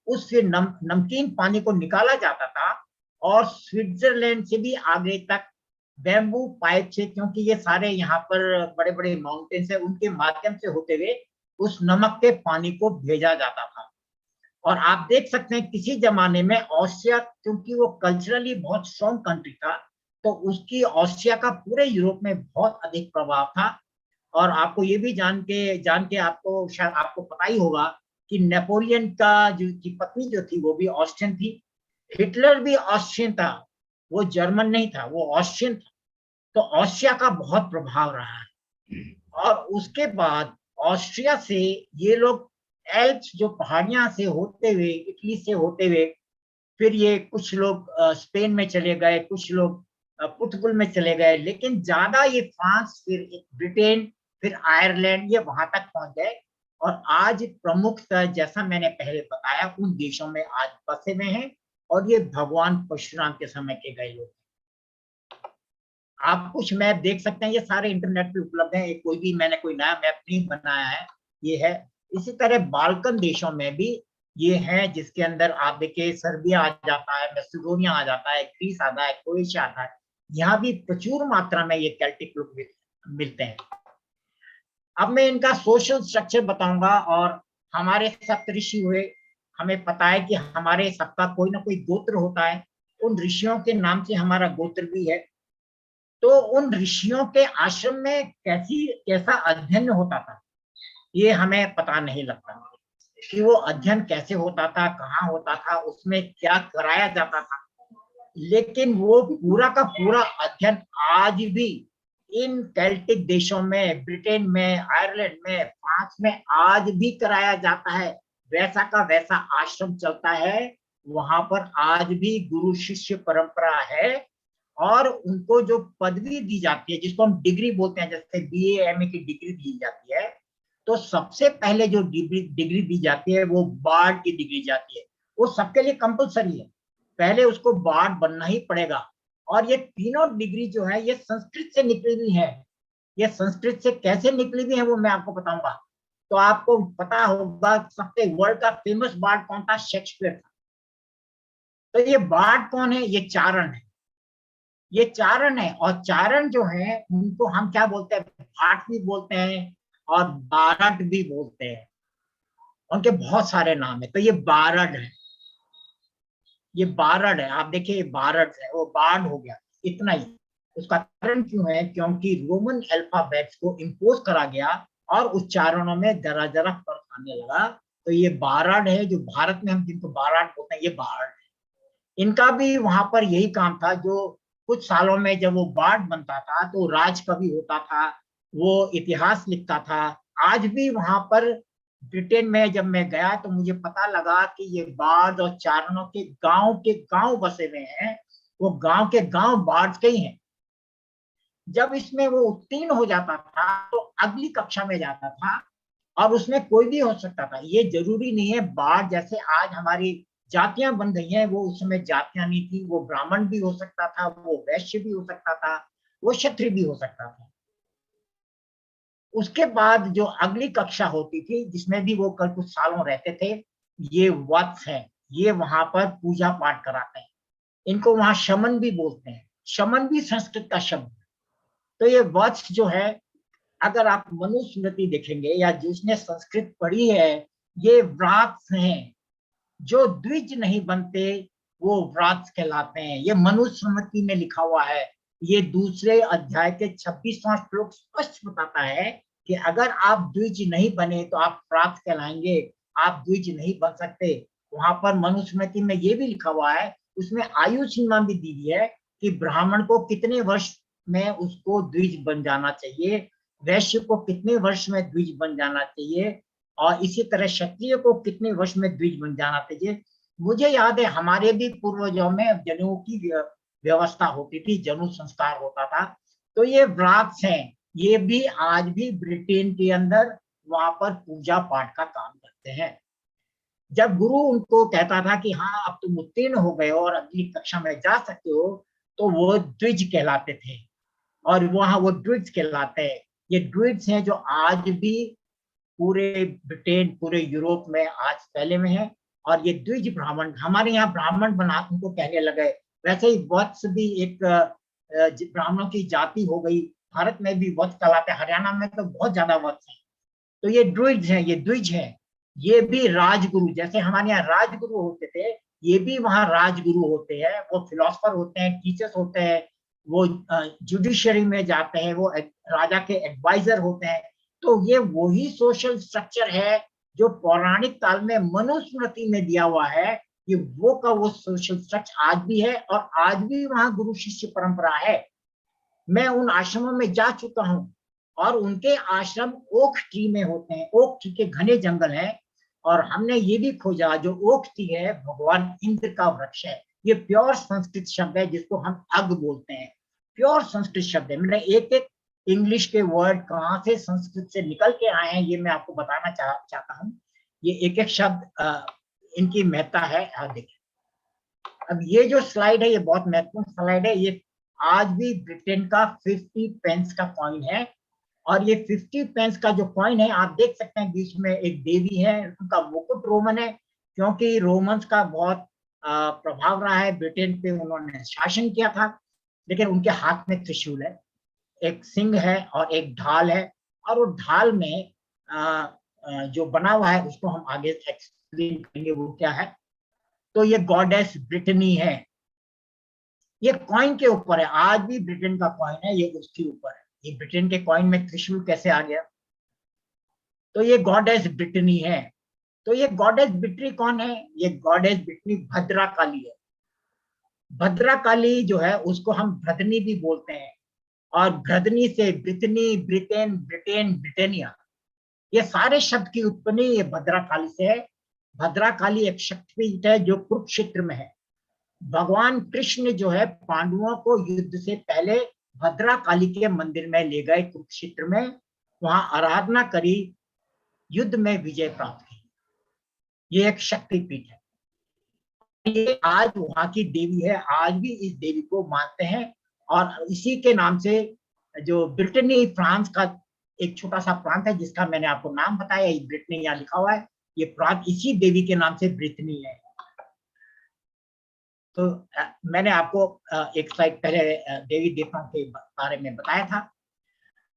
उससे नमकीन पानी को निकाला जाता था और स्विट्जरलैंड से भी आगे तक बैम्बू पाइप से, क्योंकि ये सारे यहाँ पर बड़े बड़े माउंटेन्स है, उनके माध्यम से होते हुए उस नमक के पानी को भेजा जाता था। और आप देख सकते हैं किसी जमाने में ऑस्ट्रिया, क्योंकि वो कल्चरली बहुत स्ट्रॉन्ग कंट्री था, तो उसकी ऑस्ट्रिया का पूरे यूरोप में बहुत अधिक प्रभाव था। और आपको ये भी जान के आपको शायद आपको पता ही होगा कि नेपोलियन का की पत्नी जो थी वो भी ऑस्ट्रियन थी। हिटलर भी ऑस्ट्रियन था, वो जर्मन नहीं था, वो ऑस्ट्रियन था। तो ऑस्ट्रिया का बहुत प्रभाव रहा है। और उसके बाद ऑस्ट्रिया से ये लोग एल्प्स जो पहाड़ियां से होते हुए, इटली से होते हुए, फिर ये कुछ लोग स्पेन में चले गए, कुछ लोग पुर्तगाल में चले गए, लेकिन ज्यादा ये फ्रांस, फिर ब्रिटेन, फिर आयरलैंड, ये वहां तक पहुंच गए। और आज प्रमुखतः जैसा मैंने पहले बताया उन देशों में आज बसे हुए हैं। और ये भगवान परशुराम के समय के गए लोग। आप कुछ मैप देख सकते हैं, ये सारे इंटरनेट पे उपलब्ध हैं। कोई भी मैंने कोई नया मैप नहीं बनाया है, ये है। इसी तरह बाल्कन देशों में भी ये है, जिसके अंदर आप देखिए सर्बिया आ जाता है, मैसेडोनिया आ जाता है, ग्रीस आता है, क्रोएशिया आता है। यहाँ भी प्रचुर मात्रा में ये केल्टिक लोग मिलते हैं। अब मैं इनका सोशल स्ट्रक्चर बताऊंगा। और हमारे सप्तऋषि हुए, हमें पता है कि हमारे सबका कोई ना कोई गोत्र होता है। उन ऋषियों के नाम से हमारा गोत्र भी है। तो उन ऋषियों के आश्रम में कैसा अध्ययन होता था ये हमें पता नहीं लगता कि वो अध्ययन कैसे होता था, कहाँ होता था, उसमें क्या कराया जाता था। लेकिन वो पूरा का पूरा अध्ययन आज भी इन केल्टिक देशों में, ब्रिटेन में, आयरलैंड में, फ्रांस में आज भी कराया जाता है। वैसा का वैसा आश्रम चलता है। वहां पर आज भी गुरु शिष्य परंपरा है। और उनको जो पदवी दी जाती है, जिसको हम डिग्री बोलते हैं, जैसे बीए एमए की डिग्री दी जाती है, तो सबसे पहले जो डिग्री दी जाती है वो बार्ड की डिग्री जाती है। वो सबके लिए कंपलसरी है, पहले उसको बार्ड बनना ही पड़ेगा। और ये तीनों डिग्री जो है ये संस्कृत से निकली हुई है। ये संस्कृत से कैसे निकली हुई है वो मैं आपको बताऊंगा। तो आपको पता होगा सबसे वर्ल्ड का फेमस बार्ड कौन था? शेक्सपियर था। तो ये बार्ड कौन है? ये चारण है। ये चारण है। और चारण जो है उनको हम क्या बोलते हैं? भाट भी बोलते हैं और बारड भी बोलते हैं। उनके बहुत सारे नाम है। तो ये बारड है, ये बारड है। आप देखिए बारड है, वो बार्ड हो गया, इतना ही। उसका कारण क्यों है? क्योंकि रोमन अल्फाबेट्स को इंपोज करा गया और उच्चारणों में जरा जरा फर्क आने लगा। तो ये बारड है, जो भारत में हम जिनको बारड बोलते हैं, ये बारड है। इनका भी वहां पर यही काम था। जो कुछ सालों में जब वो बार्ड बनता था तो राजकवि होता था, वो इतिहास लिखता था। आज भी वहां पर ब्रिटेन में जब मैं गया तो मुझे पता लगा कि ये बार्ड और चारणों के गांव बसे हुए हैं। वो गांव के गांव बार्ड के ही हैं। जब इसमें वो उत्तीर्ण हो जाता था तो अगली कक्षा में जाता था और उसमें कोई भी हो सकता था। ये जरूरी नहीं है बार्ड जैसे आज हमारी जातियां बन गई हैं, वो उस समय जातियां नहीं थी। वो ब्राह्मण भी हो सकता था, वो वैश्य भी हो सकता था, वो क्षत्रिय भी हो सकता था। उसके बाद जो अगली कक्षा होती थी जिसमें भी वो कुछ सालों रहते थे, ये वत्स हैं। ये वहां पर पूजा पाठ कराते हैं। इनको वहां शमन भी बोलते हैं। शमन भी संस्कृत का शब्द है। तो ये वत्स जो है अगर आप मनुस्मृति देखेंगे या जिसने संस्कृत पढ़ी है, ये व्रात्स हैं। जो द्विज नहीं बनते वो व्रात्स कहलाते हैं। ये मनुस्मृति में लिखा हुआ है। ये दूसरे अध्याय के 26वां श्लोक स्पष्ट बताता है कि अगर आप द्विज नहीं बने तो आप व्रात्स कहलाएंगे, आप द्विज नहीं बन सकते। वहां पर मनुस्मृति में ये भी लिखा हुआ है, उसमें आयु सीमा भी दी है कि ब्राह्मण को कितने वर्ष में उसको द्विज बन जाना चाहिए, वैश्य को कितने वर्ष में द्विज बन जाना चाहिए, और इसी तरह क्षत्रिय को कितने वर्ष में द्विज बन जाना चाहिए। मुझे याद है हमारे भी पूर्वजों में जनेऊ की व्यवस्था होती थी, जनेऊ संस्कार होता था। तो ये व्रात्स हैं, ये भी आज भी ब्रिटेन के अंदर वहां पर पूजा पाठ का काम करते हैं। जब गुरु उनको कहता था कि हाँ अब तुम उत्तीर्ण हो गए और अगली कक्षा में जा सकते हो, तो वो द्विज कहलाते थे, और वहां वो द्विज कहलाते हैं। ये द्विज हैं जो आज भी पूरे ब्रिटेन, पूरे यूरोप में आज पहले में है। और ये द्विज ब्राह्मण, हमारे यहाँ ब्राह्मण बना उनको कहने लगे। वैसे ही वत्स भी एक ब्राह्मणों की जाति हो गई। भारत में भी वत्स कहलाते हैं, हरियाणा में तो बहुत ज्यादा वत्स है। तो ये द्विज है, ये द्विज है। ये भी राजगुरु, जैसे हमारे यहाँ राजगुरु होते थे, ये भी वहां राजगुरु होते हैं। वो फिलोसफर होते हैं, टीचर्स होते हैं, वो जुडिशरी में जाते हैं, वो राजा के एडवाइजर होते हैं। तो ये वही सोशल स्ट्रक्चर है जो पौराणिक काल में मनुस्मृति में दिया हुआ है। ये वो का वो सोशल स्ट्रक्चर आज भी है, और आज भी वहां गुरु शिष्य परंपरा है। मैं उन आश्रमों में जा चुका हूं, और उनके आश्रम ओक ट्री में होते हैं। ओक ट्री के घने जंगल है, और हमने ये भी खोजा जो ओक ट्री है भगवान इंद्र का वृक्ष है। ये प्योर संस्कृत शब्द है जिसको हम अग बोलते हैं, प्योर संस्कृत शब्द है। मैंने एक एक इंग्लिश के वर्ड कहाँ से संस्कृत से निकल के आए हैं ये मैं आपको बताना चाहता हूँ। ये एक एक शब्द इनकी महत्ता है। देखिए, अब ये जो स्लाइड है ये बहुत महत्वपूर्ण स्लाइड है। ये आज भी ब्रिटेन का 50 पेंस का कॉइन है, और ये 50 पेंस का जो कॉइन है आप देख सकते हैं बीच में एक देवी है, उनका मुकुट रोमन है, क्योंकि रोमन्स का बहुत प्रभाव रहा है ब्रिटेन पे, उन्होंने शासन किया था। लेकिन उनके हाथ में त्रिशूल है, एक सिंह है और एक ढाल है, और वो ढाल में जो बना हुआ है उसको हम आगे एक्सप्लेन करेंगे वो क्या है। तो ये गॉडेस ब्रिटनी है, ये कॉइन के ऊपर है, आज भी ब्रिटेन का कॉइन है, ये उसके ऊपर है। ये ब्रिटेन के कॉइन में त्रिशूल कैसे आ गया? तो ये गॉडेस ब्रिटनी है। तो ये गॉडेस ब्रिटनी कौन है? ये गॉडेस ब्रिटनी भद्रा काली है। भद्रा काली जो है उसको हम भ्रदनी भी बोलते हैं, और भ्रदनी से ब्रिटनी, ब्रिटेन, ब्रिटेन, ब्रिटेनिया, ये सारे शब्द की उत्पत्ति ये भद्रा काली से है। भद्रा काली एक शक्तिपीठ है जो कुरुक्षेत्र में है। भगवान कृष्ण जो है पांडवों को युद्ध से पहले भद्रा काली के मंदिर में ले गए कुरुक्षेत्र में, वहां आराधना करी, युद्ध में विजय प्राप्त की। ये एक शक्तिपीठ है, ये आज वहां की देवी है। आज भी इस देवी को मानते हैं, और इसी के नाम से जो ब्रिटनी फ्रांस का एक छोटा सा प्रांत है जिसका मैंने आपको नाम बताया, ब्रिटनी यहाँ लिखा हुआ है, ये प्रांत इसी देवी के नाम से ब्रिटनी है। तो मैंने आपको एक स्लाइड पहले देवी देवताओं के बारे में बताया था।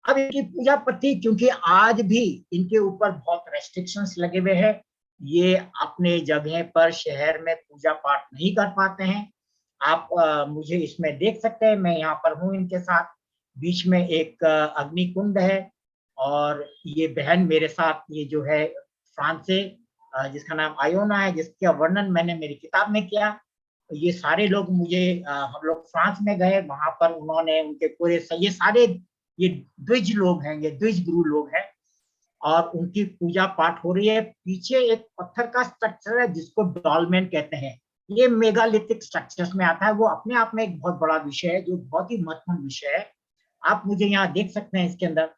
अब इनकी पूजा पद्धति, क्योंकि आज भी इनके ऊपर बहुत रेस्ट्रिक्शंस लगे हुए हैं, ये अपने जगह पर शहर में पूजा पाठ नहीं कर पाते हैं। आप मुझे इसमें देख सकते हैं, मैं यहाँ पर हूँ इनके साथ। बीच में एक अग्नि कुंड है, और ये बहन मेरे साथ, ये जो है फ्रांस से, जिसका नाम आयोना है, जिसका वर्णन मैंने मेरी किताब में किया। ये सारे लोग मुझे, हम लोग फ्रांस में गए, वहां पर उन्होंने उनके पूरे, ये सारे ये द्विज लोग हैं, ये द्विज गुरु लोग हैं, और उनकी पूजा पाठ हो रही है। पीछे एक पत्थर का स्ट्रक्चर है जिसको डॉलमेन कहते हैं, ये मेगालिथिक स्ट्रक्चर्स में आता है। वो अपने आप में एक बहुत बड़ा विषय है, जो बहुत ही महत्वपूर्ण विषय है। आप मुझे यहाँ देख सकते हैं इसके अंदर।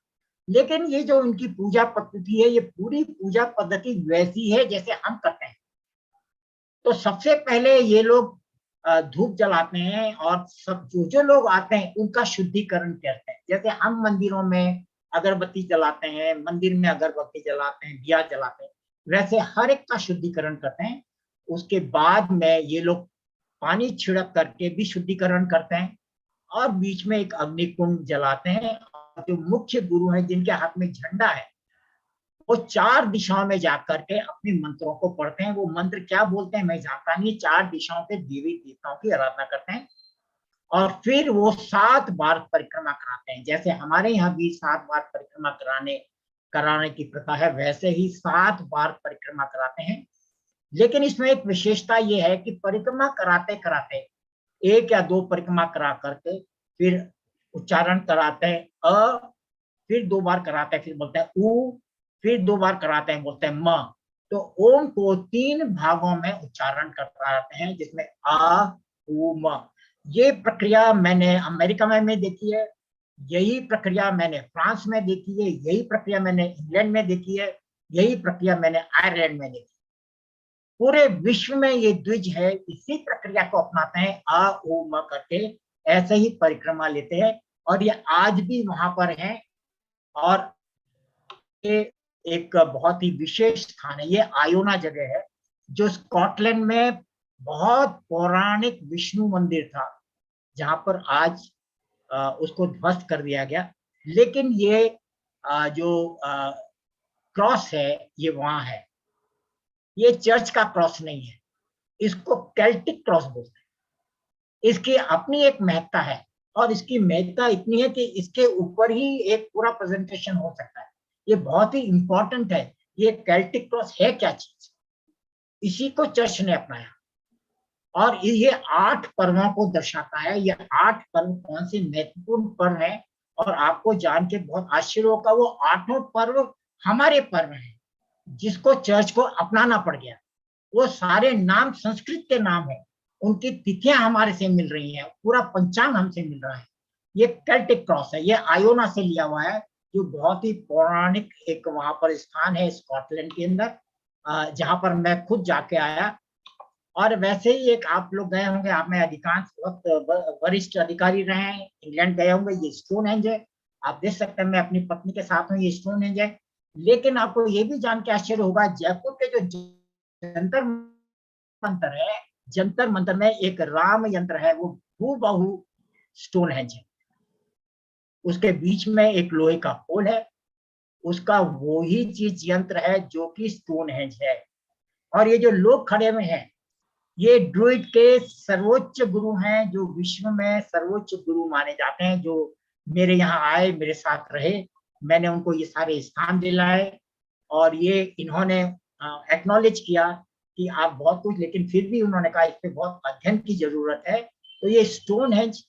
लेकिन ये जो इनकी पूजा पद्धति है, ये पूरी पूजा पद्धति वैसी है जैसे हम करते हैं। तो सबसे पहले ये लोग धूप जलाते हैं, और सब जो लोग आते हैं उनका शुद्धिकरण करते हैं। जैसे हम मंदिरों में अगरबत्ती जलाते हैं, मंदिर में अगरबत्ती जलाते हैं, दिया जलाते हैं, वैसे हर एक का शुद्धिकरण करते हैं। उसके बाद में ये लोग पानी छिड़क करके भी शुद्धिकरण करते हैं, और बीच में एक अग्नि कुंड जलाते हैं, जो मुख्य गुरु हैं जिनके हाथ में झंडा है, वो 4 दिशाओं में जाकर के अपने मंत्रों को पढ़ते हैं। वो मंत्र क्या बोलते हैं मैं जानता नहीं, 4 दिशाओं के देवी देवताओं की आराधना करते हैं और फिर वो 7 बार परिक्रमा कराते हैं। जैसे हमारे यहाँ भी 7 बार परिक्रमा कराने की प्रथा है, वैसे ही 7 बार परिक्रमा कराते हैं। लेकिन इसमें एक विशेषता ये है कि परिक्रमा कराते कराते 1 या 2 परिक्रमा करा करके फिर उच्चारण कराते हैं अ, फिर 2 बार कराते हैं, फिर बोलते हैं उ, फिर 2 बार कराते हैं, बोलते हैं म। तो ओम को 3 भागों में उच्चारण कराते हैं, जिसमें आ, उ, म। ये प्रक्रिया मैंने अमेरिका में देखी है, यही प्रक्रिया मैंने फ्रांस में देखी है, यही प्रक्रिया मैंने इंग्लैंड में देखी है, यही प्रक्रिया मैंने आयरलैंड में देखी। पूरे विश्व में ये द्विज है, इसी प्रक्रिया को अपनाते हैं, आ ओ म करके ऐसे ही परिक्रमा लेते हैं और ये आज भी वहां पर है। और ये एक बहुत ही विशेष स्थान है, ये आयोना जगह है जो स्कॉटलैंड में बहुत पौराणिक विष्णु मंदिर था, जहां पर आज उसको ध्वस्त कर दिया गया। लेकिन ये जो क्रॉस है ये वहां है, ये चर्च का क्रॉस नहीं है, इसको केल्टिक क्रॉस बोलते हैं। इसकी अपनी एक महत्ता है और इसकी महत्ता इतनी है कि इसके ऊपर ही एक पूरा प्रेजेंटेशन हो सकता है। ये बहुत ही इंपॉर्टेंट है। ये केल्टिक क्रॉस है क्या चीज, इसी को चर्च ने अपनाया और ये 8 पर्वों को दर्शाता है। ये 8 पर्व कौन से महत्वपूर्ण पर्व है और आपको जान के बहुत आश्चर्य होगा, वो 8 पर्व हमारे पर्व हैं जिसको चर्च को अपनाना पड़ गया। वो सारे नाम संस्कृत के नाम है, उनकी तिथियां हमारे से मिल रही हैं, पूरा पंचांग हमसे मिल रहा है। ये केल्टिक क्रॉस है, ये आयोना से लिया हुआ है, जो बहुत ही पौराणिक एक वहां पर स्थान है स्कॉटलैंड के अंदर, जहां पर मैं खुद जाके आया। और वैसे ही एक आप लोग गए होंगे, आप में अधिकांश वक्त वरिष्ठ अधिकारी रहे हैं, इंग्लैंड गए होंगे, ये स्टोनहेंज है, आप देख सकते हैं, मैं अपनी पत्नी के साथ हूँ, ये स्टोनहेंज है। लेकिन आपको ये भी जान के आश्चर्य होगा, जयपुर के जो जंतर मंतर है, जंतर मंतर में एक राम यंत्र है, वो हूबहू स्टोनहेंज है। उसके बीच में एक लोहे का पोल है, उसका वो ही चीज यंत्र है जो कि स्टोनहेंज है। और ये जो लोग खड़े हुए हैं, ये ड्रुइड के सर्वोच्च गुरु हैं, जो विश्व में सर्वोच्च गुरु माने जाते हैं, जो मेरे यहाँ आए, मेरे साथ रहे, मैंने उनको ये सारे स्थान दिलाए और ये इन्होंने एक्नॉलेज किया कि आप बहुत कुछ, लेकिन फिर भी उन्होंने कहा इस पे बहुत अध्ययन की जरूरत है। तो ये स्टोनहेंज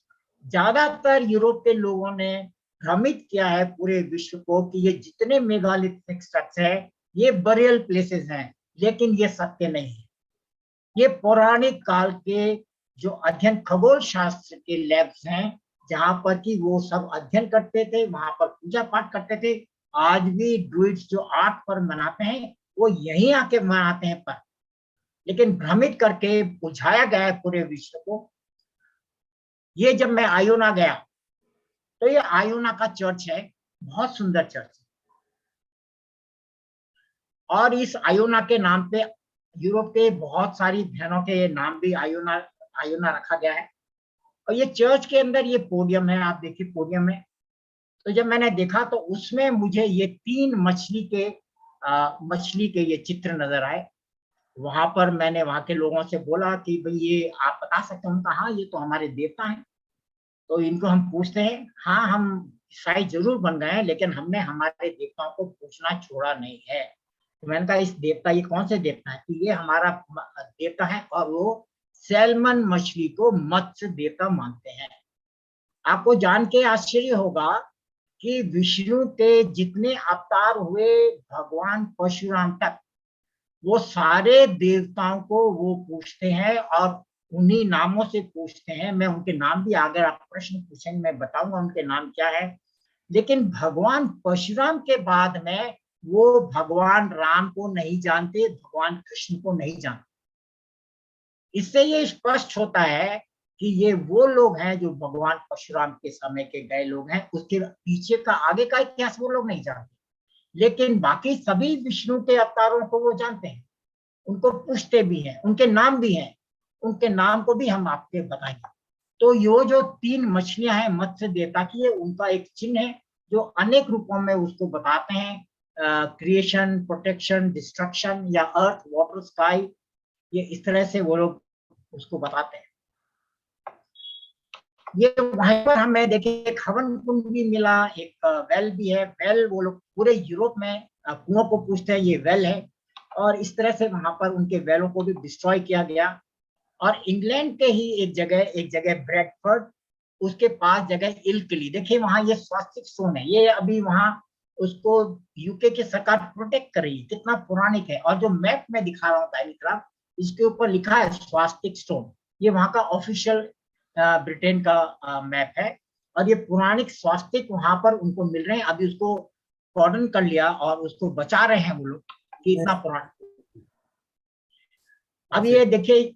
ज्यादातर यूरोप के लोगों ने भ्रमित किया है पूरे विश्व को कि ये जितने मेगालिथिक स्ट्रक्चर है ये बरियल प्लेसेस हैं, लेकिन ये सत्य नहीं है। ये पौराणिक काल के जो अध्ययन खगोल शास्त्र के लैब्स हैं, जहां पर कि वो सब अध्ययन करते थे, वहां पर पूजा पाठ करते थे। आज भी ड्रुइड्स जो 8 पर्व मनाते हैं वो यहीं आके मनाते हैं, पर लेकिन भ्रमित करके बुझाया गया है पूरे विश्व को। ये जब मैं आयोना गया तो ये आयोना का चर्च है, बहुत सुंदर चर्च है। और इस आयोना के नाम पे यूरोप के बहुत सारी बहनों के नाम भी आयोना रखा गया है। और ये चर्च के अंदर ये पोडियम है, आप देखिए पोडियम में। तो जब मैंने देखा तो उसमें मुझे ये 3 मछली के ये चित्र नजर आए। वहां पर मैंने वहां के लोगों से बोला कि भाई ये आप बता सकते हैं? उनका हाँ, ये तो हमारे देवता हैं, तो इनको हम पूछते हैं। हाँ, हम ईसाई जरूर बन गए हैं, लेकिन हमने हमारे देवताओं को पूछना छोड़ा नहीं है। तो मैंने कहा इस देवता, ये कौन से देवता है? कि ये हमारा देवता है और वो सैल्मन मछली को मत्स्य देवता मानते हैं। आपको जान के आश्चर्य होगा कि विष्णु के जितने अवतार हुए भगवान परशुराम तक, वो सारे देवताओं को वो पूछते हैं और उन्हीं नामों से पूछते हैं। मैं उनके नाम भी, अगर आप प्रश्न पूछेंगे मैं बताऊंगा उनके नाम क्या है। लेकिन भगवान परशुराम के बाद में वो भगवान राम को नहीं जानते, भगवान कृष्ण को नहीं जानते। इससे ये स्पष्ट होता है कि ये वो लोग हैं जो भगवान परशुराम के समय के गए लोग हैं, उसके पीछे का आगे का इतिहास वो लोग नहीं जानते। लेकिन बाकी सभी विष्णु के अवतारों को वो जानते हैं, उनको पूछते भी हैं, उनके नाम भी हैं, उनके नाम को भी हम आपके बताएंगे। तो ये जो 3 मछलियां हैं मत्स्य देवता की, ये उनका एक चिन्ह है जो अनेक रूपों में उसको बताते हैं, क्रिएशन, प्रोटेक्शन, डिस्ट्रक्शन, या अर्थ, वाटर, स्काई, ये इस तरह से वो लोग उसको बताते हैं। ये वहीं पर हमें देखिए एक हवन कुंड भी मिला, एक वेल भी है। वेल वो लोग पूरे यूरोप में कुओं को पूछते हैं ये वेल है, और इस तरह से वहां पर उनके वेलों को भी डिस्ट्रॉय किया गया। और इंग्लैंड के ही एक जगह ब्रेडफोर्ड, उसके पास जगह इल्कली, देखिए वहां ये स्वास्तिक स्टोन है, ये अभी वहां उसको यूके की सरकार प्रोटेक्ट कर रही है, कितना पुरानिक है। और जो मैप में दिखा रहा हूँ दाहिनी तरफ, इसके ऊपर लिखा है स्वास्तिक स्टोन, ये वहां का ऑफिशियल ब्रिटेन का मैप है। और ये पुरानिक स्वास्तिक वहां पर उनको मिल रहे हैं, अभी उसको कॉर्डन कर लिया और उसको बचा रहे हैं वो लोग कि इतना पुराना। अब ये देखिए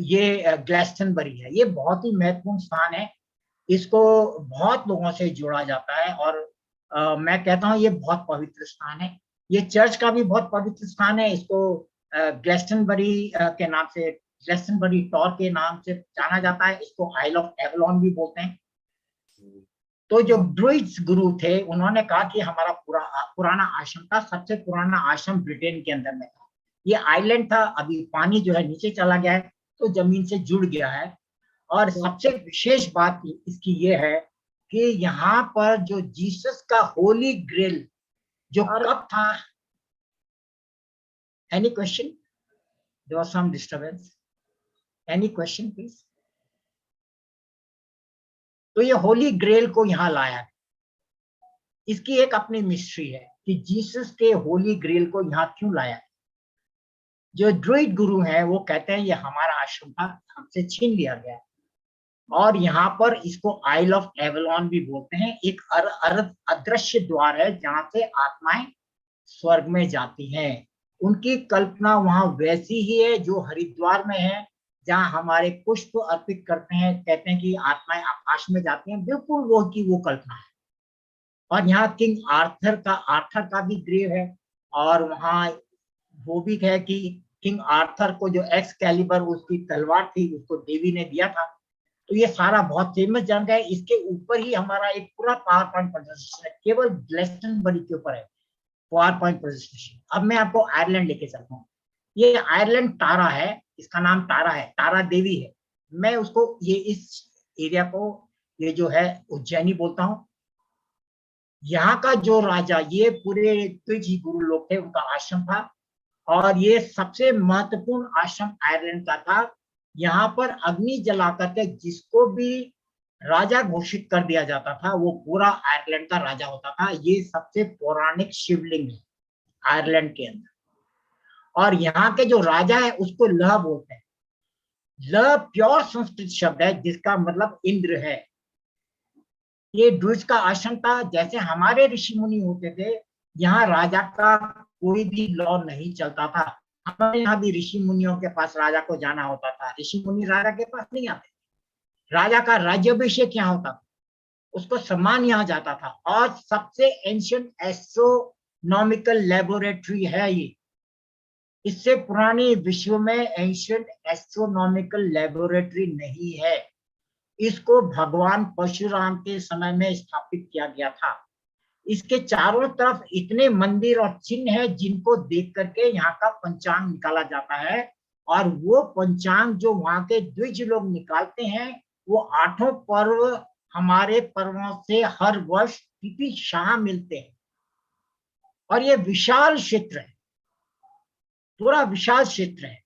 ये ग्लैस्टनबरी है, ये बहुत ही महत्वपूर्ण स्थान है, इसको बहुत लोगों से जोड़ा जाता है। और मैं कहता हूँ ये बहुत पवित्र स्थान है, ये चर्च का भी बहुत पवित्र स्थान है। इसको ग्लैस्टनबरी के नाम से, ग्लैस्टनबरी टॉर के नाम से जाना जाता है, इसको आइल ऑफ एवलॉन भी बोलते हैं। तो जो ड्रुइड्स गुरु थे, उन्होंने कहा कि हमारा पुराना आश्रम था, सबसे पुराना आश्रम ब्रिटेन के अंदर में था। ये आइलैंड था, अभी पानी जो है नीचे चला गया है, तो जमीन से जुड़ गया है। और सबसे विशेष बात इसकी ये है कि यहाँ पर जो जीसस का होली ग्रेल जो कप था, any question? There was some disturbance, any question please? तो ये होली ग्रेल को यहाँ लाया, इसकी एक अपनी मिस्ट्री है कि जीसस के होली ग्रेल को यहाँ क्यों लाया। जो ड्रुइड गुरु हैं वो कहते हैं ये हमारा आश्रम था, हमसे छीन लिया गया, और यहाँ पर इसको आइल ऑफ एवलॉन भी बोलते हैं। एक अदृश्य द्वार है जहां से आत्माएं स्वर्ग में जाती हैं। उनकी कल्पना वहां वैसी ही है जो हरिद्वार में है, जहां हमारे पुष्प अर्पित करते हैं, कहते हैं कि आत्माएं आकाश में जाती हैं, बिल्कुल वो की वो कल्पना है। और यहाँ किंग आर्थर का भी ग्रेव है, और वहाँ वो भी है कि किंग आर्थर को जो एक्सकैलिबर उसकी तलवार थी उसको देवी ने दिया था। तो ये सारा बहुत फेमस जगह है, इसके ऊपर ही हमारा एक पूरा पावर पॉइंट प्रेजेंटेशन है, केवल ग्लैस्टनबरी के ऊपर है पावर पॉइंट प्रेजेंटेशन। अब मैं आपको आयरलैंड लेके चलता हूँ। ये आयरलैंड टारा है, इसका नाम टारा है, टारा देवी है। मैं उसको ये इस एरिया को ये जो है उज्जैनी बोलता हूँ। यहाँ का जो राजा, ये पूरे द्विज गुरु लोग थे, उनका आश्रम था, और ये सबसे महत्वपूर्ण आश्रम आयरलैंड का था। यहाँ पर अग्नि जला करके जिसको भी राजा घोषित कर दिया जाता था वो पूरा आयरलैंड का राजा होता था। ये सबसे पौराणिक शिवलिंग है आयरलैंड के अंदर। और यहाँ के जो राजा है उसको लह बोलते हैं। लह प्योर संस्कृत शब्द है जिसका मतलब इंद्र है। ये ड्रुइड्स का आश्रम था, जैसे हमारे ऋषि मुनि होते थे, यहाँ राजा का कोई भी लॉ नहीं चलता था। हमारे यहाँ भी ऋषि मुनियों के पास राजा को जाना होता था, ऋषि मुनि राजा के पास नहीं आते। राजा का राज्याभिषेक यहाँ होता था, उसको सम्मान यहाँ जाता था। और सबसे एंशिएंट एस्ट्रोनॉमिकल लेबोरेटरी है ये, इससे पुरानी विश्व में एंशिएंट एस्ट्रोनॉमिकल लेबोरेटरी नहीं है। इसको भगवान परशुराम के समय में स्थापित किया गया था। इसके चारों तरफ इतने मंदिर और चिन्ह है जिनको देख करके यहाँ का पंचांग निकाला जाता है। और वो पंचांग जो वहां के द्विज लोग निकालते हैं, वो 8 पर्व हमारे पर्वों से हर वर्ष तिथि शाह मिलते हैं। और ये विशाल क्षेत्र है, पूरा विशाल क्षेत्र है।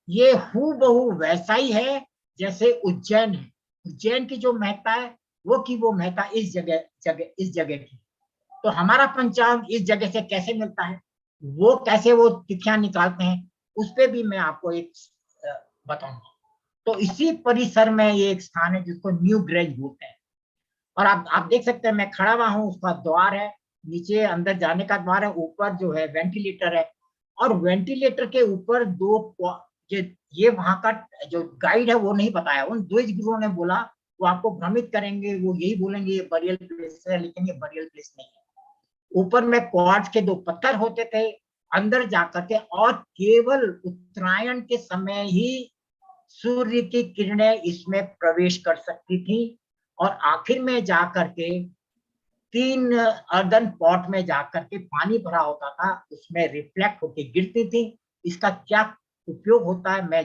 ये हूबहू वैसा ही है जैसे उज्जैन है। उज्जैन की जो महत्ता है वो महत्ता इस जगह की। तो हमारा पंचांग इस जगह से कैसे मिलता है, वो कैसे वो तिथियां निकालते हैं, उस पर भी मैं आपको एक बताऊंगा। तो इसी परिसर में ये एक स्थान है जिसको न्यू ग्रेज बोलते हैं। और आप देख सकते हैं, मैं खड़ा हुआ हूँ, उसका द्वार है, नीचे अंदर जाने का द्वार है, ऊपर जो है वेंटिलेटर है। और वेंटिलेटर के ऊपर ये वहां का जो गाइड है वो नहीं बताया, उन द्विज गुरुओं ने बोला, वो आपको भ्रमित करेंगे, वो यही बोलेंगे ये बरियल प्लेस है, लेकिन ये बरियल प्लेस नहीं है। ऊपर में क्वार्ट्ज के 2 पत्थर होते थे अंदर जाकर के, और केवल उत्तरायण के समय ही सूर्य की किरणें इसमें प्रवेश कर सकती थी। और आखिर में जा करके 3 अर्दन पॉट में जा करके पानी भरा होता था, उसमें रिफ्लेक्ट होके गिरती थी। इसका क्या उपयोग होता है मैं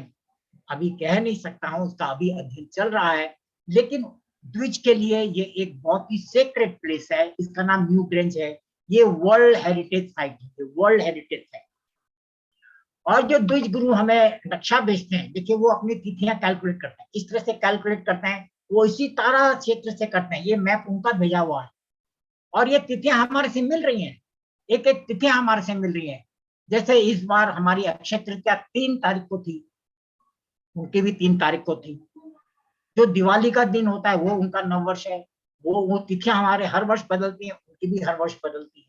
अभी कह नहीं सकता हूँ, उसका अभी अध्ययन चल रहा है, लेकिन द्विज के लिए ये एक बहुत ही सेक्रेट प्लेस है। इसका नाम न्यू ग्रेंज है। ये वर्ल्ड हेरिटेज साइट है, वर्ल्ड हेरिटेज साइट। और जो द्विज गुरु हमें नक्शा भेजते हैं, देखिए वो अपनी तिथियां कैलकुलेट करते हैं, इस तरह से कैलकुलेट करते हैं, वो इसी तारा क्षेत्र से करते हैं। ये मैप उनका भेजा हुआ है और ये तिथियां हमारे से मिल रही हैं, एक एक तिथियां हमारे से मिल रही हैं। जैसे इस बार हमारी अक्षय तृतीया 3 तारीख को थी, उनकी भी 3 तारीख को थी। जो दिवाली का दिन होता है वो उनका नववर्ष है। वो तिथियां हमारे हर वर्ष बदलती हैं, उनकी भी हर वर्ष बदलती है।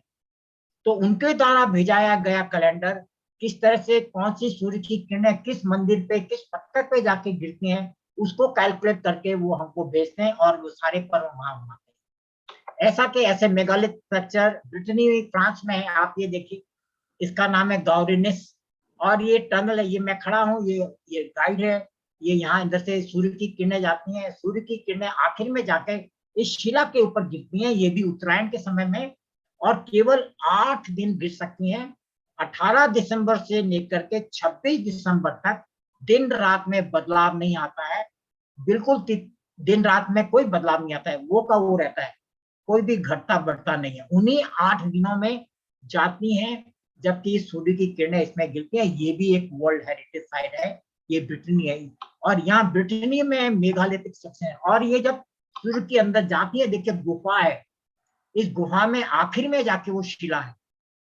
तो उनके द्वारा भेजाया गया कैलेंडर किस तरह से कौन सी सूर्य की किरणें किस मंदिर पे किस पत्थर पे जाके गिरती हैं, उसको कैलकुलेट करके वो हमको भेजते हैं और वो सारे पर्व वहां मनाते हैं। ऐसा के ऐसे मेगालिथ स्ट्रक्चर ब्रिटनी फ्रांस में है। आप ये देखिए, इसका नाम है गाउरिनिस। और ये टनल है, ये मैं खड़ा हूँ, ये गाइड है। ये यहाँ इधर से सूर्य की किरणें जाती हैं, सूर्य की किरणें आखिर में जाके इस शिला के ऊपर गिरती हैं, ये भी उत्तरायण के समय में, और केवल 8 दिन गिर सकती हैं। 18 दिसंबर से लेकर के 26 दिसंबर तक दिन रात में बदलाव नहीं आता है, बिल्कुल दिन रात में कोई बदलाव नहीं आता है, वो का वो रहता है, कोई भी घटता बढ़ता नहीं है। उन्हीं 8 दिनों में जाती हैं, जबकि सूर्य की किरणें इसमें गिरती हैं। ये भी एक वर्ल्ड हेरिटेज साइट है, ये ब्रिटनी है। और यहाँ ब्रिटनी में मेगालिथिक स्ट्रक्चर है। और ये जब सूर्य के अंदर जाती है, देखिए गुफा है, इस गुफा में आखिर में जाके वो शिला है।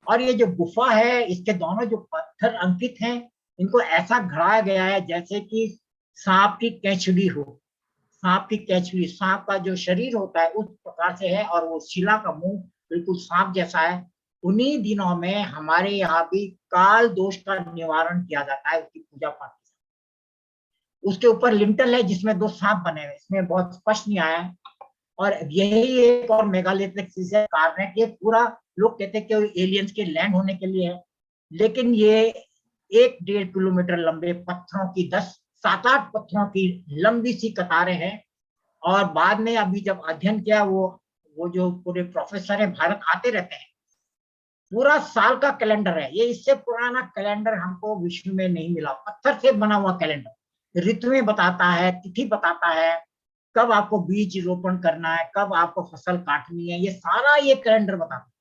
और ये जो गुफा है, इसके दोनों जो पत्थर अंकित हैं, इनको ऐसा घड़ाया गया है जैसे कि सांप की कैंचुली हो, सांप की कैंचुली, सांप का जो शरीर होता है उस प्रकार से है, और वो शिला का मुंह बिल्कुल सांप जैसा है। उन्हीं दिनों में हमारे यहाँ भी काल दोष का निवारण किया जाता है, उसकी पूजा पाठ। उसके ऊपर लिंटल है जिसमें 2 सांप बने हुए, इसमें बहुत स्पष्ट नहीं आया है। और यही एक और मेगालिथिक कारण है कि पूरा लोग कहते हैं कि एलियंस के लैंड होने के लिए है, लेकिन ये 1-1.5 किलोमीटर लंबे पत्थरों की 7-8 पत्थरों की लंबी सी कतारें हैं। और बाद में अभी जब अध्ययन किया, वो जो पूरे प्रोफेसर है भारत आते रहते हैं, पूरा साल का कैलेंडर है ये। इससे पुराना कैलेंडर हमको विश्व में नहीं मिला, पत्थर से बना हुआ कैलेंडर, ऋतुएं बताता है, तिथि बताता है, कब आपको बीज रोपण करना है, कब आपको फसल काटनी है, ये सारा ये कैलेंडर बताता है।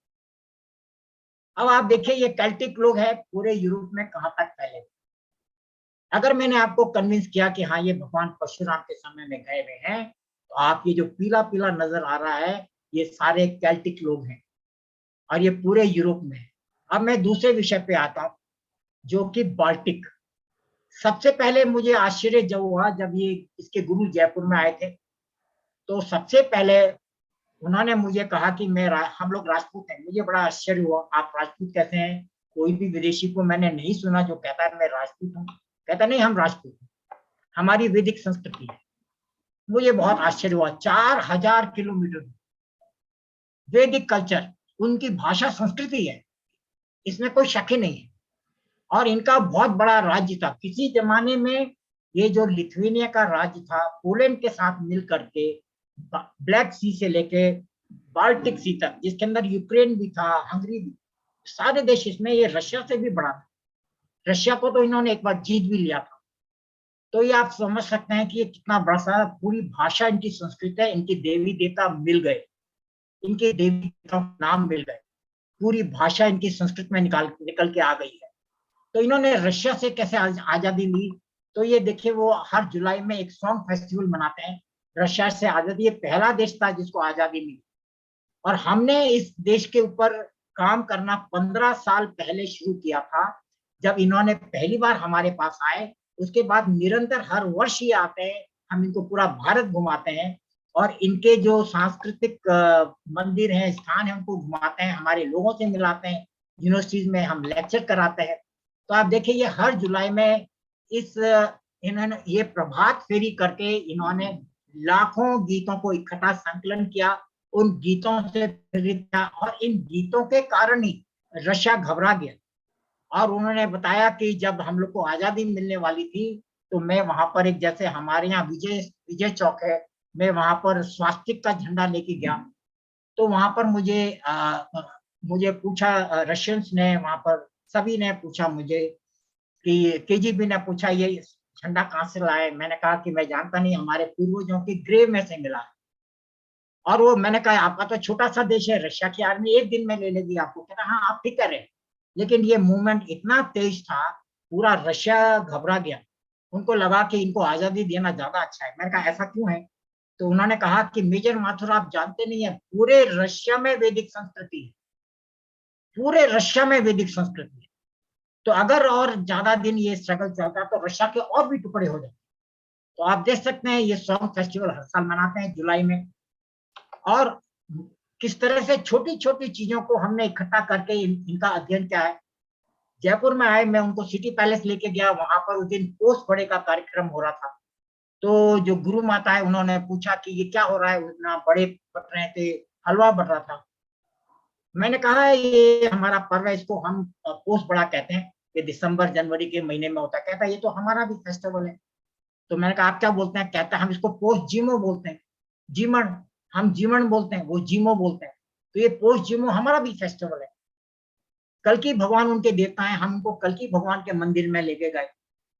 अब आप देखिए, ये केल्टिक लोग हैं पूरे यूरोप में कहां तक फैले। अगर मैंने आपको कन्विंस किया कि हाँ ये भगवान परशुराम के समय में गए हुए हैं, तो आप ये जो पीला पीला नजर आ रहा है, ये सारे केल्टिक लोग हैं और ये पूरे यूरोप में है। अब मैं दूसरे विषय पे आता हूँ, जो कि बाल्टिक। सबसे पहले मुझे आश्चर्य जब हुआ जब ये इसके गुरु जयपुर में आए थे, तो सबसे पहले उन्होंने मुझे कहा कि हम लोग राजपूत हैं। मुझे बड़ा आश्चर्य हुआ, आप राजपूत कैसे हैं? कोई भी विदेशी को मैंने नहीं सुना जो कहता है मैं राजपूत हूँ। कहता नहीं, हम राजपूत हैं, हमारी वैदिक संस्कृति है। मुझे बहुत आश्चर्य हुआ, 4000 किलोमीटर वैदिक कल्चर, उनकी भाषा संस्कृति है, इसमें कोई शक ही नहीं है। और इनका बहुत बड़ा राज्य था किसी जमाने में। ये जो लिथुआनिया का राज्य था, पोलैंड के साथ मिल करके ब्लैक सी से लेके बाल्टिक सी तक, जिसके अंदर यूक्रेन भी था, हंगरी भी, सारे देश इसमें, ये रशिया से भी बड़ा था। रशिया को तो इन्होंने एक बार जीत भी लिया था। तो ये आप समझ सकते हैं कि ये कितना बड़ा सा, पूरी भाषा इनकी संस्कृत है, इनके देवी देवता मिल गए, इनके देवी देवताओं के नाम मिल गए, पूरी भाषा इनकी संस्कृत में निकल के आ गई है। तो इन्होंने रशिया से कैसे आजादी ली? तो ये देखिए, वो हर जुलाई में एक सॉन्ग फेस्टिवल मनाते हैं, रशिया से आजादी। ये पहला देश था जिसको आजादी मिली। और हमने इस देश के ऊपर काम करना 15 साल पहले शुरू किया था, जब इन्होंने पहली बार हमारे पास आए। उसके बाद निरंतर हर वर्ष ये आते हैं, हम इनको पूरा भारत घुमाते हैं और इनके जो सांस्कृतिक मंदिर हैं, स्थान है, उनको घुमाते हैं, हमारे लोगों से मिलाते हैं, यूनिवर्सिटीज में हम लेक्चर कराते हैं। तो आप देखिए, ये हर जुलाई में इन्होंने ये प्रभात फेरी करके इन्होंने लाखों गीतों को इकट्ठा संकलन किया, उन गीतों से प्रेरित था। और इन गीतों के कारण ही रशिया घबरा गया। और उन्होंने बताया कि जब हम लोग को आजादी मिलने वाली थी, तो मैं वहां पर एक, जैसे हमारे यहाँ विजय चौक है, मैं वहां पर स्वास्तिक का झंडा लेके गया। तो वहां पर मुझे पूछा, रशियंस ने वहां पर सभी ने पूछा मुझे, कि केजीबी ने पूछा ये झंडा कहाँ से लाए। मैंने कहा कि मैं जानता नहीं, हमारे पूर्वजों के ग्रेव में से मिला है। और वो मैंने कहा आपका तो छोटा सा देश है, रशिया की आर्मी एक दिन में ले लेगी आपको। कहता हाँ आप ठीक कर रहे हैं, लेकिन ये मूवमेंट इतना तेज था, पूरा रशिया घबरा गया। उनको लगा कि इनको आजादी देना ज्यादा अच्छा है। मैंने कहा ऐसा क्यों है? तो उन्होंने कहा कि मेजर माथुर आप जानते नहीं है, पूरे रशिया में वैदिक संस्कृति है, पूरे रशिया में वैदिक संस्कृति है। तो अगर और ज्यादा दिन ये स्ट्रगल चलता तो रशिया के और भी टुकड़े हो जाते। तो आप देख सकते हैं ये सॉन्ग फेस्टिवल हर साल मनाते हैं जुलाई में, और किस तरह से छोटी छोटी चीजों को हमने इकट्ठा करके इनका अध्ययन किया है। जयपुर में आए, मैं उनको सिटी पैलेस लेके गया, वहां पर उस दिन पोस्ट बड़े का कार्यक्रम हो रहा था। तो जो गुरु माता है उन्होंने पूछा कि ये क्या हो रहा है, उतना बड़े बट रहे थे, हलवा बट रहा था। मैंने कहा ये हमारा पर्व है, इसको हम पोस्ट बड़ा कहते हैं, ये दिसंबर जनवरी के महीने में होता है। कहता है ये तो हमारा भी फेस्टिवल है। तो मैंने कहा आप क्या बोलते हैं? कहता है हम इसको पोस्ट जीमो बोलते हैं, जीमन, हम जीमन बोलते हैं, वो जीमो बोलते हैं। तो ये पोस्ट जीमो हमारा भी फेस्टिवल है। कल्कि भगवान उनके देवता हैं, हम उनको कल्कि भगवान के मंदिर में लेके गए,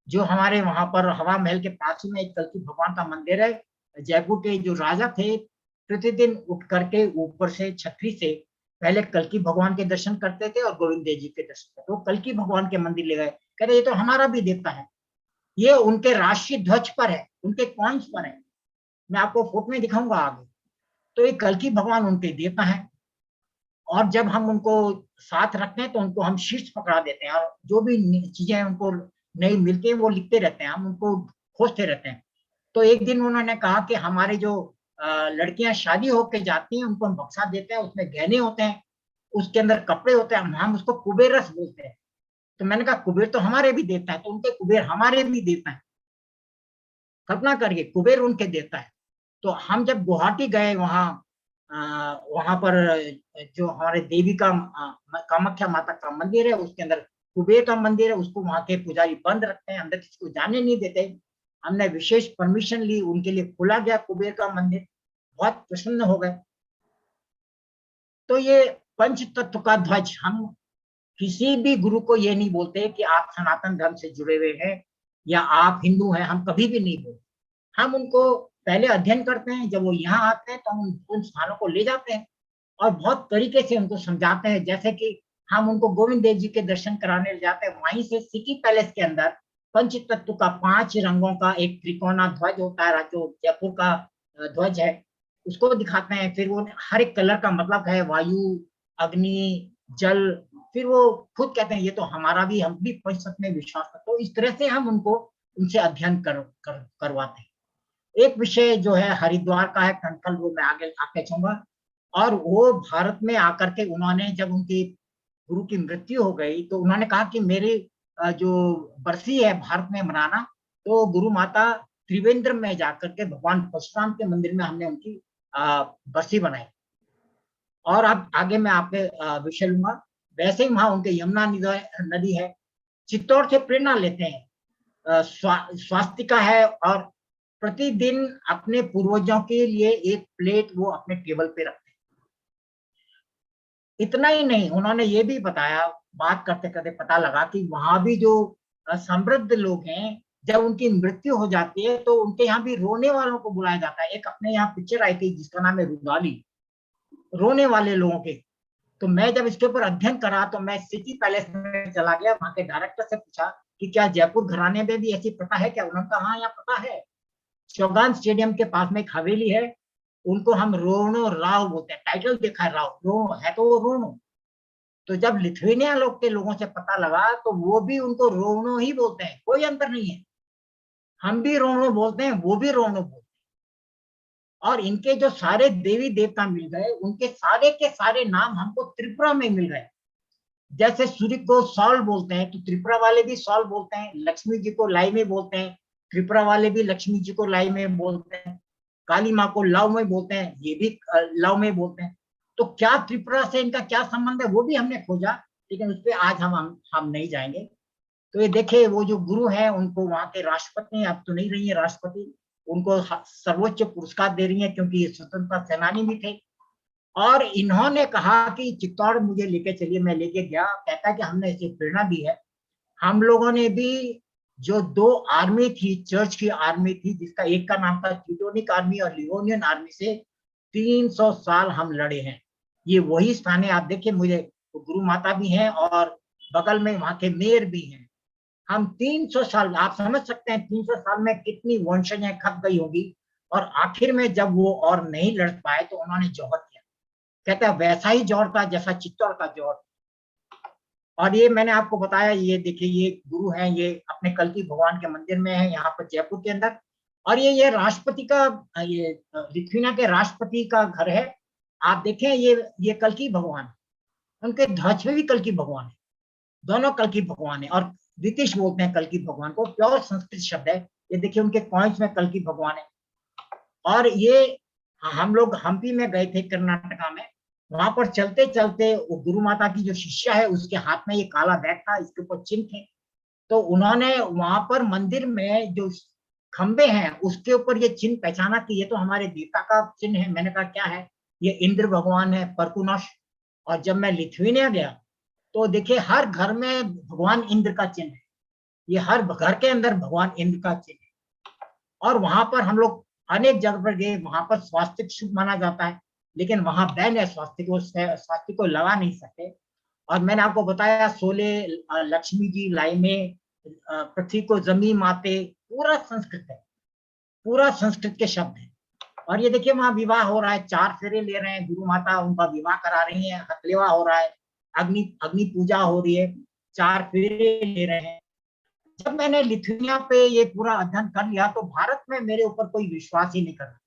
जो हमारे वहां पर हवा महल के पास में एक कल्कि भगवान का मंदिर है। जयपुर के जो राजा थे प्रतिदिन उठ करके ऊपर से छतरी से पहले कल्कि भगवान के दर्शन करते थे और गोविंद देव जी के दर्शन करते। तो कल्कि भगवान के मंदिर ले गए, कहते ये तो हमारा भी देवता है, ये उनके राष्ट्रीय ध्वज पर है, उनके कॉइन्स पर है, मैं आपको फोटो में दिखाऊंगा आगे। तो ये कल्कि भगवान उनके देवता है। और जब हम उनको साथ रखते हैं तो उनको हम शीर्ष पकड़ा देते हैं, और जो भी चीजें उनको नहीं मिलती है वो लिखते रहते हैं, हम उनको खोजते रहते हैं। तो एक दिन उन्होंने कहा कि हमारे जो लड़कियां शादी होके जाती हैं उनको हम बक्सा देते हैं, उसमें गहने होते हैं, उसके अंदर कपड़े होते हैं, हम उसको कुबेरस बोलते हैं। तो मैंने कहा कुबेर तो हमारे भी देता है, तो उनके कुबेर हमारे भी देता है। कल्पना करिए, कुबेर उनके देता है। तो हम जब गुवाहाटी गए, वहां पर जो हमारे देवी का कामाख्या माता का मंदिर है, उसके अंदर कुबेर का मंदिर है, उसको वहां के पुजारी बंद रखते हैं, अंदर किसी को जाने नहीं देते। हमने विशेष परमिशन ली, उनके लिए खुला गया कुबेर का मंदिर, बहुत प्रसन्न हो गए। तो ये पंच तत्व का ध्वज, हम किसी भी गुरु को ये नहीं बोलते कि आप सनातन धर्म से जुड़े हुए हैं या आप हिंदू हैं, हम कभी भी नहीं बोलते। हम उनको पहले अध्ययन करते हैं, जब वो यहाँ आते हैं तो हम उन स्थानों को ले जाते हैं और बहुत तरीके से उनको समझाते हैं। जैसे कि हम उनको गोविंद देव जी के दर्शन कराने ले जाते हैं, वहीं से सिटी पैलेस के अंदर पंच तत्व का 5 रंगों का एक त्रिकोणा ध्वज होता है, जो जयपुर का ध्वज है, उसको दिखाते हैं। फिर वो हर एक कलर का मतलब है, वायु, अग्नि, जल। फिर वो खुद कहते हैं ये तो हमारा भी, हम भी पंच तत्व में विश्वास करते। तो इस तरह से हम उनको उनसे अध्ययन करवाते हैं। एक विषय जो है हरिद्वार का है, कणखल, वो मैं आगे आके कहूंगा। और वो भारत में आकर के उन्होंने, जब उनकी गुरु की मृत्यु हो गई तो उन्होंने कहा कि मेरी जो बरसी है भारत में मनाना। तो गुरु माता त्रिवेंद्र में जाकर के भगवान परशुराम के मंदिर में हमने उनकी बरसी बनाई। और अब आगे मैं आपके विषय लूंगा। वैसे ही वहां उनके यमुना नदी है, चित्तौड़ से प्रेरणा लेते हैं, स्वास्तिका है, और प्रतिदिन अपने पूर्वजों के लिए एक प्लेट वो अपने टेबल पे रखते हैं। इतना ही नहीं, उन्होंने ये भी बताया, बात करते करते पता लगा कि वहां भी जो समृद्ध लोग हैं, जब उनकी मृत्यु हो जाती है तो उनके यहाँ भी रोने वालों को बुलाया जाता है। एक अपने यहाँ पिक्चर आई थी जिसका नाम है रुदाली, रोने वाले लोगों के। तो मैं जब इसके ऊपर अध्ययन करा तो मैं सिटी पैलेस में चला गया, वहां के डायरेक्टर से पूछा कि क्या जयपुर घराने में भी ऐसी प्रथा है क्या? उन्होंने कहा हाँ यहाँ प्रथा है। चौगान स्टेडियम के पास में एक हवेली है, उनको हम रोनो राव बोलते हैं, टाइटल देखा है राव, रोनो है तो वो रोनो। तो जब लिथुआनिया लोग के लोगों से पता लगा तो वो भी उनको रोनो ही बोलते हैं, कोई अंतर नहीं है। हम भी रोनो बोलते हैं, वो भी रोनो बोलते हैं। और इनके जो सारे देवी देवता मिल गए, उनके सारे के सारे नाम हमको त्रिपुरा में मिल गए। जैसे सूर्य को सॉल बोलते हैं तो त्रिपुरा वाले भी सॉल बोलते हैं, लक्ष्मी जी को लाई में बोलते हैं, त्रिपुरा वाले भी लक्ष्मी जी को लाई में बोलते हैं, काली माँ को लव में बोलते हैं, ये भी लव में बोलते हैं। तो क्या त्रिपुरा से इनका क्या संबंध है वो भी हमने खोजा, लेकिन उस पर आज हम नहीं जाएंगे। तो ये देखे, वो जो गुरु है उनको वहां के राष्ट्रपति, अब तो नहीं रही है राष्ट्रपति, उनको सर्वोच्च पुरस्कार दे रही हैं, क्योंकि ये स्वतंत्रता सेनानी भी थे। और इन्होंने कहा कि चित्तौड़ मुझे लेके चलिए, मैं लेके गया। कहता कि हमने इसे प्रेरणा दी है, हम लोगों ने भी जो 2 आर्मी थी, चर्च की आर्मी थी, जिसका एक का नाम था टीटोनिक आर्मी और लिवोनियन आर्मी, से 300 साल हम लड़े हैं। ये वही स्थान है, आप देखिए, मुझे गुरु माता भी हैं और बगल में वहां के मेयर भी हैं। हम 300 साल, आप समझ सकते हैं 300 साल में कितनी वंशजें खप गई होगी। और आखिर में जब वो और नहीं लड़ पाए तो उन्होंने जौहर किया। कहते हैं वैसा ही जौहर था जैसा चित्तौड़ का जौहर। और ये मैंने आपको बताया, ये देखिए, ये गुरु हैं, ये अपने कल्की भगवान के मंदिर में है यहाँ पर जयपुर के अंदर। और ये राष्ट्रपति का, ये लिथुआनिया के राष्ट्रपति का घर है। आप देखें, ये कल्की भगवान, उनके ध्वज में भी कल्की भगवान है, दोनों कल्की भगवान है। और ब्रिटिश बोलते हैं कल्की भगवान को, प्योर संस्कृत शब्द है। ये देखिए उनके कॉइन्स में कल्की भगवान है। और ये हम लोग हम्पी में गए थे, कर्नाटका में। वहां पर चलते चलते वो गुरु माता की जो शिष्या है, उसके हाथ में ये काला बैग था, इसके ऊपर चिन्ह थे। तो उन्होंने वहां पर मंदिर में जो खंबे हैं उसके ऊपर ये चिन्ह पहचाना कि ये तो हमारे देवता का चिन्ह है। मैंने कहा क्या है? ये इंद्र भगवान है, परकुनश। और जब मैं लिथुआनिया गया तो देखिए हर घर में भगवान इंद्र का चिन्ह है, ये हर घर के अंदर भगवान इंद्र का चिन्ह है। और वहां पर हम लोग अनेक जगह पर गए, वहां पर स्वास्तिक शुभ माना जाता है, लेकिन वहां बैन है स्वास्तिक को लगा नहीं सकते। और मैंने आपको बताया, सोले, लक्ष्मी जी, लाइने, पृथ्वी को जमी माते, पूरा संस्कृत है, पूरा संस्कृत के शब्द है। और ये देखिए वहां विवाह हो रहा है, 4 फेरे ले रहे हैं, गुरु माता उनका विवाह करा रही है, हथलेवा हो रहा है, अग्नि पूजा हो रही है, 4 फेरे ले रहे हैं। जब मैंने लिथुआनिया पे ये पूरा अध्ययन कर लिया तो भारत में मेरे ऊपर कोई विश्वास ही नहीं कर रहा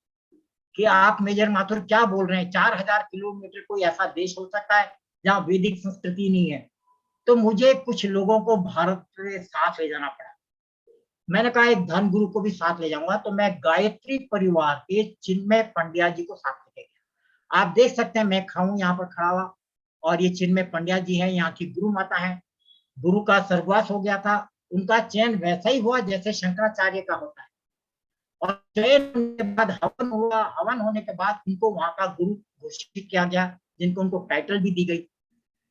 कि आप मेजर माथुर क्या बोल रहे हैं, 4000 किलोमीटर कोई ऐसा देश हो सकता है जहाँ वैदिक संस्कृति नहीं है। तो मुझे कुछ लोगों को भारत से साथ ले जाना पड़ा। मैंने कहा एक धर्म गुरु को भी साथ ले जाऊंगा, तो मैं गायत्री परिवार के चिन्मय पंड्या जी को साथ लेके गया। आप देख सकते हैं, मैं खाऊं यहाँ पर खड़ा हुआ, और ये चिन्मय पंड्या जी है, यहाँ की गुरु माता है। गुरु का स्वर्गवास हो गया था, उनका चयन वैसा ही हुआ जैसे शंकराचार्य का होता है। और चयन होने के बाद हवन हुआ, हवन होने के बाद उनको वहां का गुरु घोषित किया गया, जिनको उनको टाइटल भी दी गई।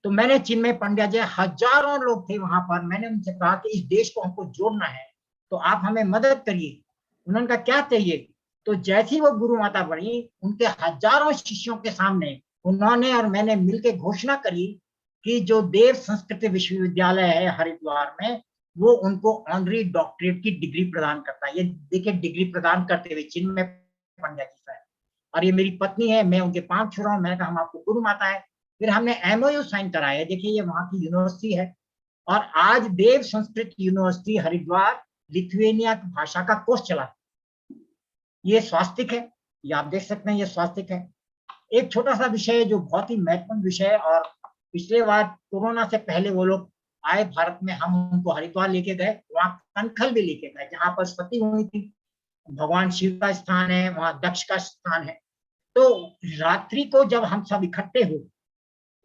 तो मैंने चिन्मय पंड्या जी, हजारों लोग थे वहां पर, मैंने उनसे कहा कि इस देश को हमको जोड़ना है, तो आप हमें मदद करिए। उन्होंने कहा क्या चाहिए? तो जैसी वो गुरु माता बनी, उनके हजारों शिष्यों के सामने उन्होंने और मैंने मिलकर घोषणा करी कि जो देव संस्कृत विश्वविद्यालय है हरिद्वार में, वो उनको ऑनरी डॉक्टरेट की डिग्री प्रदान करता है। ये देखिए डिग्री प्रदान करते हुए चिन्मय पंड्या जी साहब। और ये मेरी पत्नी है, मैं उनके 5 छुरा हूं। मैंने कहा हम आपको गुरु माता है। फिर हमने MOU साइन कराया। देखिए ये वहां की यूनिवर्सिटी है, और आज देव संस्कृत यूनिवर्सिटी हरिद्वार लिथुआनिया की भाषा का कोर्स चला। ये स्वास्तिक है, ये आप देख सकते हैं, ये स्वास्तिक है। एक छोटा सा विषय जो बहुत ही महत्वपूर्ण विषय है, और पिछले बार कोरोना से पहले वो लोग आए भारत में, हम उनको हरिद्वार लेके गए, वहां कनखल भी लेके गए जहां पर सती हुई थी। भगवान शिव का स्थान है, वहां दक्ष का स्थान है। तो रात्रि को जब हम सब इकट्ठे हुए,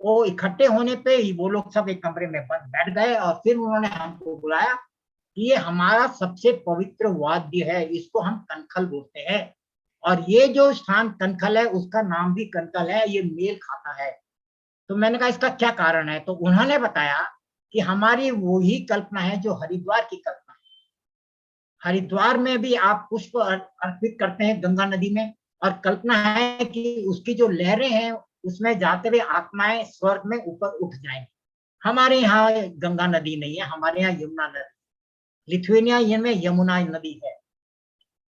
वो इकट्ठे होने पे ही वो लोग सब एक कमरे में बंद बैठ गए, और फिर उन्होंने हमको बुलाया कि ये हमारा सबसे पवित्र वाद्य है, इसको हम कनखल बोलते हैं। और ये जो स्थान कनखल है, उसका नाम भी कनखल है, ये मेल खाता है। तो मैंने कहा इसका क्या कारण है? तो उन्होंने बताया कि हमारी वही कल्पना है जो हरिद्वार की कल्पना है। हरिद्वार में भी आप पुष्प अर्पित करते हैं गंगा नदी में, और कल्पना है कि उसकी जो लहरें हैं उसमें जाते हुए आत्माएं स्वर्ग में ऊपर उठ जाएंगी। हमारे यहाँ गंगा नदी नहीं है, हमारे यहाँ यमुना नदी, लिथुआनिया में यमुना नदी है।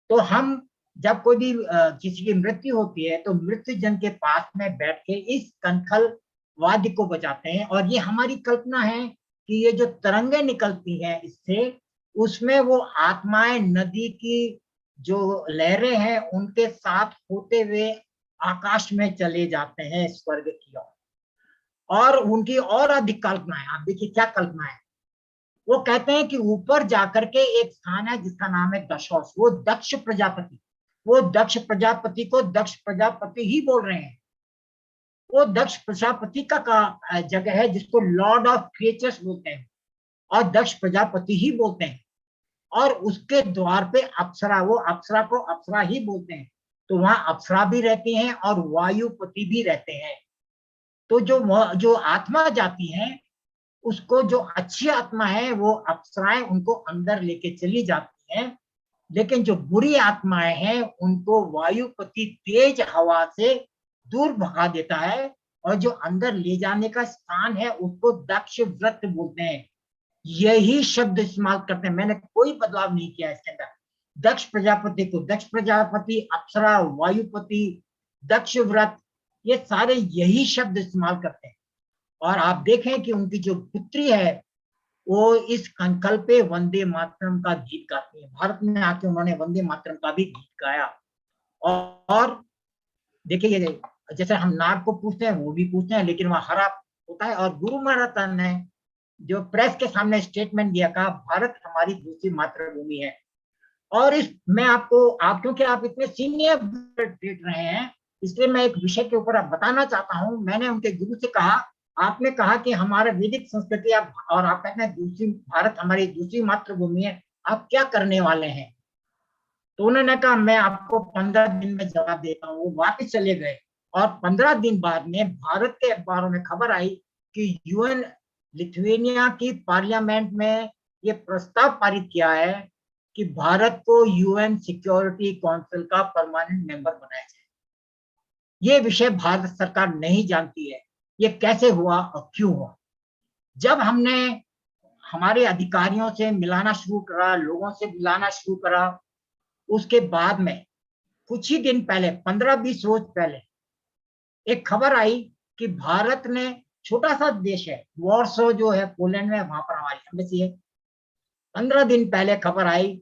तो हम जब कोई भी किसी की मृत्यु होती है तो मृत्यु जन के पास में बैठ के इस कनखल वाद्य को बजाते हैं। और ये हमारी कल्पना है कि ये जो तरंगे निकलती हैं इससे, उसमें वो आत्माएं नदी की जो लहरें हैं उनके साथ होते हुए आकाश में चले जाते हैं, स्वर्ग की ओर। और उनकी और अधिक कल्पना है, आप देखिए क्या कल्पना है। वो कहते हैं कि ऊपर जाकर के एक स्थान है जिसका नाम है दशौस, वो दक्ष प्रजापति, वो दक्ष प्रजापति को दक्ष प्रजापति ही बोल रहे हैं। वो दक्ष प्रजापति का जगह है जिसको लॉर्ड ऑफ क्रिएचर्स बोलते हैं, और दक्ष प्रजापति ही बोलते हैं। और उसके द्वार पे अप्सरा, वो अप्सरा को अप्सरा ही बोलते हैं, तो वहां अप्सरा भी रहती हैं और वायुपति भी रहते हैं। तो जो आत्मा जाती है, उसको जो अच्छी आत्मा है वो अप्सराएं उनको अंदर लेके चली जाती हैं, लेकिन जो बुरी आत्माएं हैं उनको वायुपति तेज हवा से दूर भगा देता है, और जो अंदर ले जाने का स्थान है उसको दक्ष व्रत बोलते हैं। यही शब्द इस्तेमाल करते हैं, मैंने कोई बदलाव नहीं किया इसके अंदर। दक्ष प्रजापति को दक्ष प्रजापति, अप्सरा, वायुपति, दक्ष व्रत, ये सारे यही शब्द इस्तेमाल करते हैं। और आप देखें कि उनकी जो पुत्री है वो इस संकल्प पे वंदे मातरम का गीत गाती है। भारत में आके उन्होंने वंदे मातरम का भी गीत गाया। और देखिए, ये जैसे हम नाग को पूछते हैं वो भी पूछते हैं, लेकिन वह हरा होता है। और गुरु महाराज ने जो प्रेस के सामने स्टेटमेंट दिया, कहा भारत हमारी दूसरी मातृभूमि है। और इस मैं आपको, आप क्योंकि आप इतने सीनियर देख रहे हैं, इसलिए मैं एक विषय के ऊपर आप बताना चाहता हूं। मैंने उनके गुरु से कहा, आपने कहा कि हमारा वैदिक संस्कृति और आप कहते हैं दूसरी, भारत हमारी दूसरी मातृभूमि है, आप क्या करने वाले हैं? तो उन्होंने कहा मैं आपको 15 दिन में जवाब देता हूँ। वो वापस चले गए और 15 दिन बाद में भारत के अखबारों में खबर आई कि यूएन लिथुआनिया की पार्लियामेंट में ये प्रस्ताव पारित किया है कि भारत को यूएन सिक्योरिटी काउंसिल का परमानेंट मेंबर बनाया जाए। ये विषय भारत सरकार नहीं जानती है, ये कैसे हुआ और क्यों हुआ। जब हमने हमारे अधिकारियों से मिलाना शुरू करा, लोगों से मिलाना शुरू करा, उसके बाद में कुछ ही दिन पहले, 15-20 रोज पहले, एक खबर आई कि भारत ने, छोटा सा देश है वॉर्सो जो है पोलैंड में, वहां पर हमारी एम्बेसी है। 15 दिन पहले खबर आई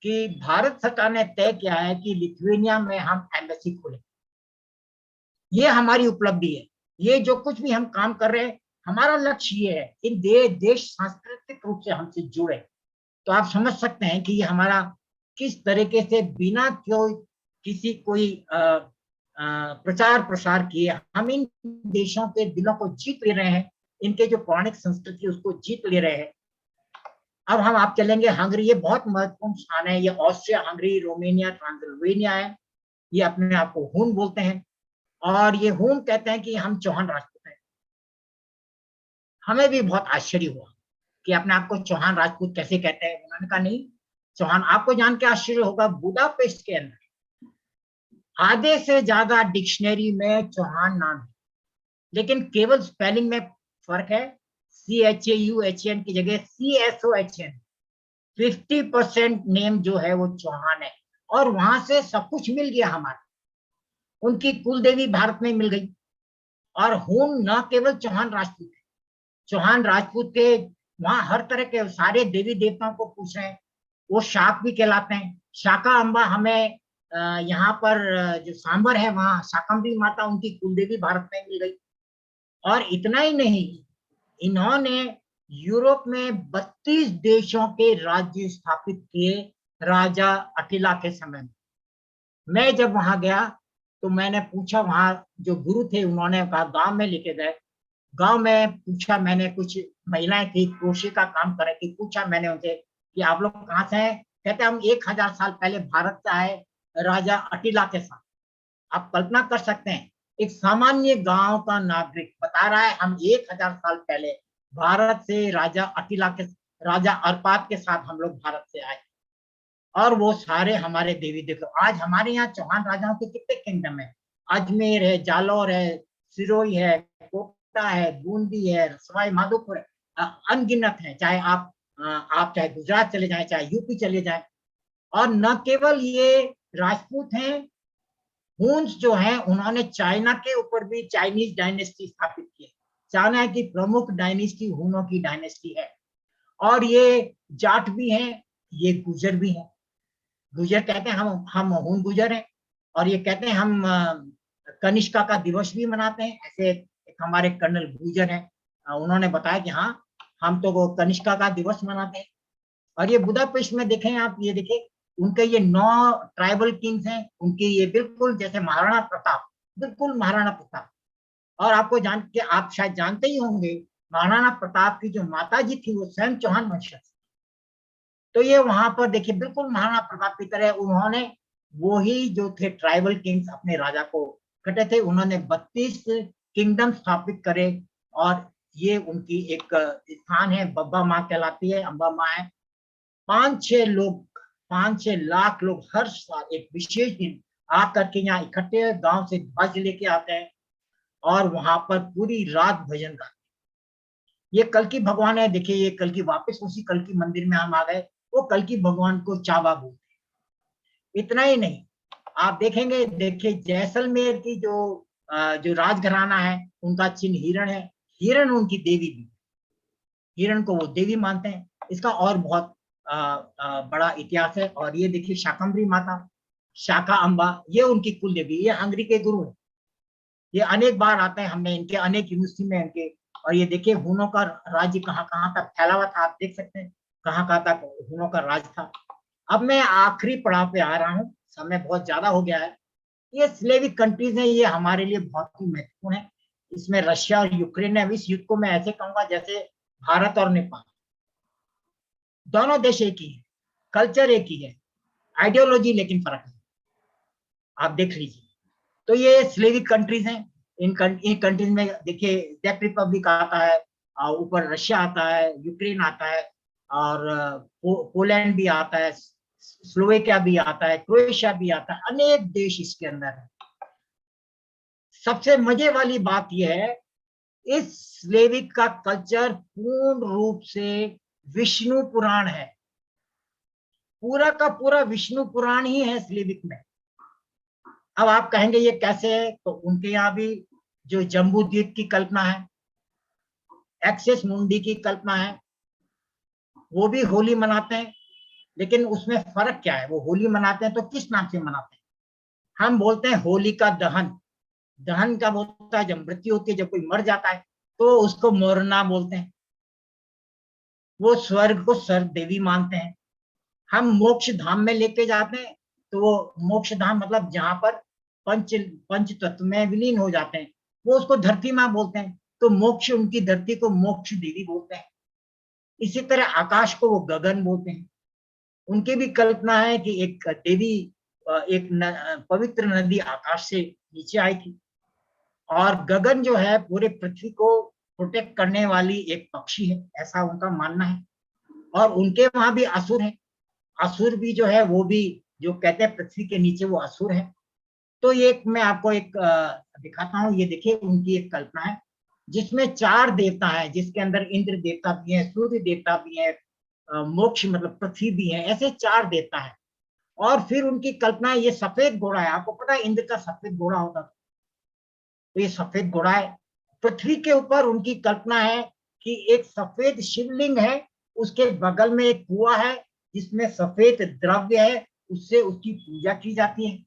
कि भारत सरकार ने तय किया है कि लिथुआनिया में हम एम्बेसी खोलें। ये हमारी उपलब्धि है। ये जो कुछ भी हम काम कर रहे हैं, हमारा लक्ष्य ये है इन देश सांस्कृतिक रूप से हमसे जुड़े। तो आप समझ सकते हैं कि ये हमारा किस तरीके से बिना किसी कोई प्रचार प्रसार किए हम इन देशों के दिलों को जीत ले रहे हैं, इनके जो पौराणिक संस्कृति उसको जीत ले रहे हैं। अब हम आप चलेंगे हंगरी, ये बहुत महत्वपूर्ण स्थान है। ये ऑस्ट्रिया, हंगरी, रोमेनिया, ट्रांसिल्वेनिया है। ये अपने आप को हून बोलते हैं, और ये हून कहते हैं कि हम चौहान राजपूत हैं। हमें भी बहुत आश्चर्य हुआ कि अपने आप को चौहान राजपूत कैसे कहते हैं। उन्होंने कहा नहीं, चौहान, आपको जान के आश्चर्य होगा, बुडापेस्ट के अंदर आधे से ज्यादा डिक्शनरी में चौहान नाम है, लेकिन केवल स्पेलिंग में फर्क है। CHAUHN की जगह CSOHN। 50% नेम जो है वो चौहान है, और वहां से सब कुछ मिल गया हमारा। उनकी कुल देवी भारत में मिल गई। और हून न केवल चौहान राजपूत है, चौहान राजपूत के वहां हर तरह के सारे देवी देवताओं को पूछ रहे हैं, वो शाक भी कहलाते हैं। शाका अम्बा, हमें यहाँ पर जो सांबर है वहां शाकंभरी माता, उनकी कुलदेवी भारत में मिल गई। और इतना ही नहीं, इन्होंने यूरोप में 32 देशों के राज्य स्थापित किए राजा अटिला के समय में। मैं जब वहां गया तो मैंने पूछा, वहां जो गुरु थे उन्होंने कहा गांव में लेके गए। गांव में पूछा मैंने, कुछ महिलाएं थी क्रोशे का काम कर रही थी, पूछा मैंने उनसे कि आप लोग कहाँ से हैं? कहते हम 1000 साल पहले भारत से आए राजा अटिला के साथ। आप कल्पना कर सकते हैं, एक सामान्य गांव का नागरिक बता रहा है हम 1000 साल पहले भारत से राजा अटिला के, राजा अर्पात के साथ हम लोग भारत से आए। और वो सारे हमारे देवी देवता। आज हमारे यहाँ चौहान राजाओं के कितने किंगडम है, अजमेर है, जालौर है, सिरोही है, कोटा है, बूंदी है, सवाई माधोपुर है, अनगिनत है। चाहे आप चाहे गुजरात चले जाएं, चाहे यूपी चले जाएं। और न केवल ये राजपूत हैं, हुन्स जो हैं उन्होंने चाइना के ऊपर भी चाइनीज डायनेस्टी स्थापित की। चाइना की प्रमुख डायनेस्टी हुनों की डायनेस्टी है। और ये जाट भी हैं, ये गुजर भी हैं। गुजर कहते हैं हम हुन गुजर हैं। और ये कहते हैं हम कनिष्का का दिवस भी मनाते हैं। ऐसे एक हमारे कर्नल गुजर हैं, उन्होंने बताया कि हाँ हम तो वो कनिष्का का दिवस मनाते हैं। और ये बुडापेस्ट में देखें आप, ये देखें उनके ये 9 ट्राइबल किंग्स हैं, उनके ये बिल्कुल जैसे महाराणा प्रताप, बिल्कुल महाराणा प्रताप। और आपको जान के, आप शायद जानते ही होंगे, महाराणा प्रताप की जो माता जी थी वो स्वयं चौहान वंशज। तो ये वहां पर देखिए बिल्कुल महाराणा प्रताप की तरह उन्होंने वो ही जो थे ट्राइबल किंग्स अपने राजा को कटे थे, उन्होंने 32 किंगडम स्थापित करे। और ये उनकी एक स्थान है, बब्बा माँ कहलाती है, अम्बा माँ है। 5-6 लाख लोग हर साल एक विशेष दिन आकर के यहाँ इकट्ठे गांव से ध्वज लेके आते हैं और वहां पर पूरी रात भजन गाते हैं। ये कल्कि भगवान है, देखिए ये कल्कि वापस उसी कल्कि मंदिर में हम आ गए। वो कल्कि भगवान को चाबा बोलते हैं। इतना ही नहीं, आप देखेंगे, देखिए जैसलमेर की जो राजघराना है उनका चिन्ह हिरण है। हिरण उनकी देवी भी, हिरण को वो देवी मानते हैं। इसका और बहुत बड़ा इतिहास है। और ये देखिए शाकंभरी माता, शाका अम्बा, ये उनकी कुल देवी, ये हंगरी के गुरु है। ये अनेक बार आते हैं, हमने इनके अनेक यूनिवर्सिटी में इनके। और ये देखिए हुनों का राज्य कहाँ कहाँ तक फैला हुआ था, आप देख सकते हैं कहाँ कहाँ तक हुनों का राज था। अब मैं आखिरी पड़ाव पे आ रहा हूँ, समय बहुत ज्यादा हो गया है। ये स्लेविक कंट्रीज हैं, ये हमारे लिए बहुत ही महत्वपूर्ण है। इसमें रशिया और यूक्रेन है। इस युद्ध को मैं ऐसे कहूंगा जैसे भारत और नेपाल, दोनों देश एक ही है, कल्चर एक ही है, आइडियोलॉजी लेकिन फर्क है। आप देख लीजिए। तो ये स्लेविक कंट्रीज हैं। इन कंट्रीज में देखिए चेक रिपब्लिक आता है, ऊपर रशिया आता है, यूक्रेन आता है, और पोलैंड भी आता है, स्लोवेकिया भी आता है, क्रोएशिया भी आता है, अनेक देश इसके अंदर है। सबसे मजे वाली बात यह है, इस स्लेविक का कल्चर पूर्ण रूप से विष्णु पुराण है। पूरा का पूरा विष्णु पुराण ही है स्लेविक में। अब आप कहेंगे ये कैसे है, तो उनके यहाँ भी जो जम्बू द्वीप की कल्पना है, एक्सेस मुंडी की कल्पना है, वो भी होली मनाते हैं। लेकिन उसमें फर्क क्या है, वो होली मनाते हैं तो किस नाम से मनाते हैं? हम बोलते हैं होली का दहन। दहन कब होता है? जब मृत्यु होती है, जब कोई मर जाता है तो उसको मोरना बोलते हैं। वो स्वर्ग को स्वर्ग देवी मानते हैं। हम मोक्ष धाम में लेके जाते हैं, तो वो मोक्ष धाम मतलब जहां पर पंच तत्व में विलीन हो जाते हैं, वो उसको धरती माँ बोलते हैं। तो मोक्ष, उनकी धरती को मोक्ष देवी बोलते हैं। इसी तरह आकाश को वो गगन बोलते हैं। उनकी भी कल्पना है कि एक देवी, एक पवित्र नदी आकाश से नीचे आई थी, और गगन जो है पूरे पृथ्वी को प्रोटेक्ट करने वाली एक पक्षी है, ऐसा उनका मानना है। और उनके वहां भी असुर है। असुर भी जो है वो भी, जो कहते हैं पृथ्वी के नीचे वो असुर है। तो ये मैं आपको एक दिखाता हूँ। ये देखिए उनकी एक कल्पना है जिसमें 4 देवता है, जिसके अंदर इंद्र देवता भी है, सूर्य देवता भी है, मोक्ष मतलब पृथ्वी भी है, ऐसे 4 देवता है। और फिर उनकी कल्पना है, ये सफेद घोड़ा है। आपको पता है इंद्र का सफेद घोड़ा होता था, तो ये सफेद घोड़ा है। पृथ्वी के ऊपर उनकी कल्पना है कि एक सफेद शिवलिंग है, उसके बगल में एक कुआं है जिसमें सफेद द्रव्य है, उससे उसकी पूजा की जाती है।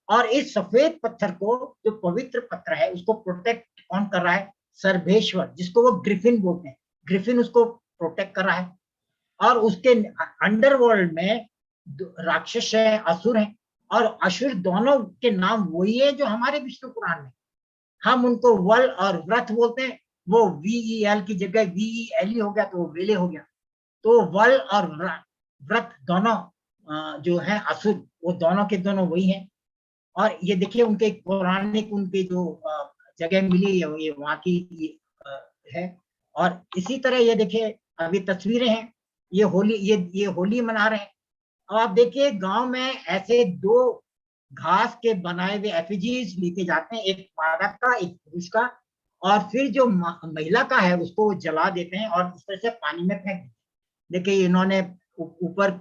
और इस सफेद पत्थर को, जो पवित्र पत्थर है, उसको प्रोटेक्ट कौन कर रहा है? सर्वेश्वर, जिसको वो ग्रिफिन बोलते हैं। ग्रिफिन उसको प्रोटेक्ट कर रहा है। और उसके अंडरवर्ल्ड में राक्षस है, असुर है। और असुर दोनों के नाम वही है जो हमारे विष्णु पुराण में। हम उनको वल और व्रत बोलते हैं। वो VEL की जगह VELE हो गया तो वो वेले हो गया। तो वल और व्रत दोनों जो है असुर, वो दोनों के दोनों वही हैं। और ये देखिए उनके पौराणिक, उनके जो जगह मिली है ये वहाँ की है। और इसी तरह ये देखिए अभी तस्वीरें हैं, ये होली, ये होली मना रहे हैं। अब आप देखिए गांव में ऐसे 2 घास के बनाए हुए एफिजीज लेके जाते हैं, एक बालक का, एक पुरुष का। और फिर जो महिला का है उसको वो जला देते हैं और इस तरह से पानी में फेंक देते हैं। देखिए इन्होंने ऊपर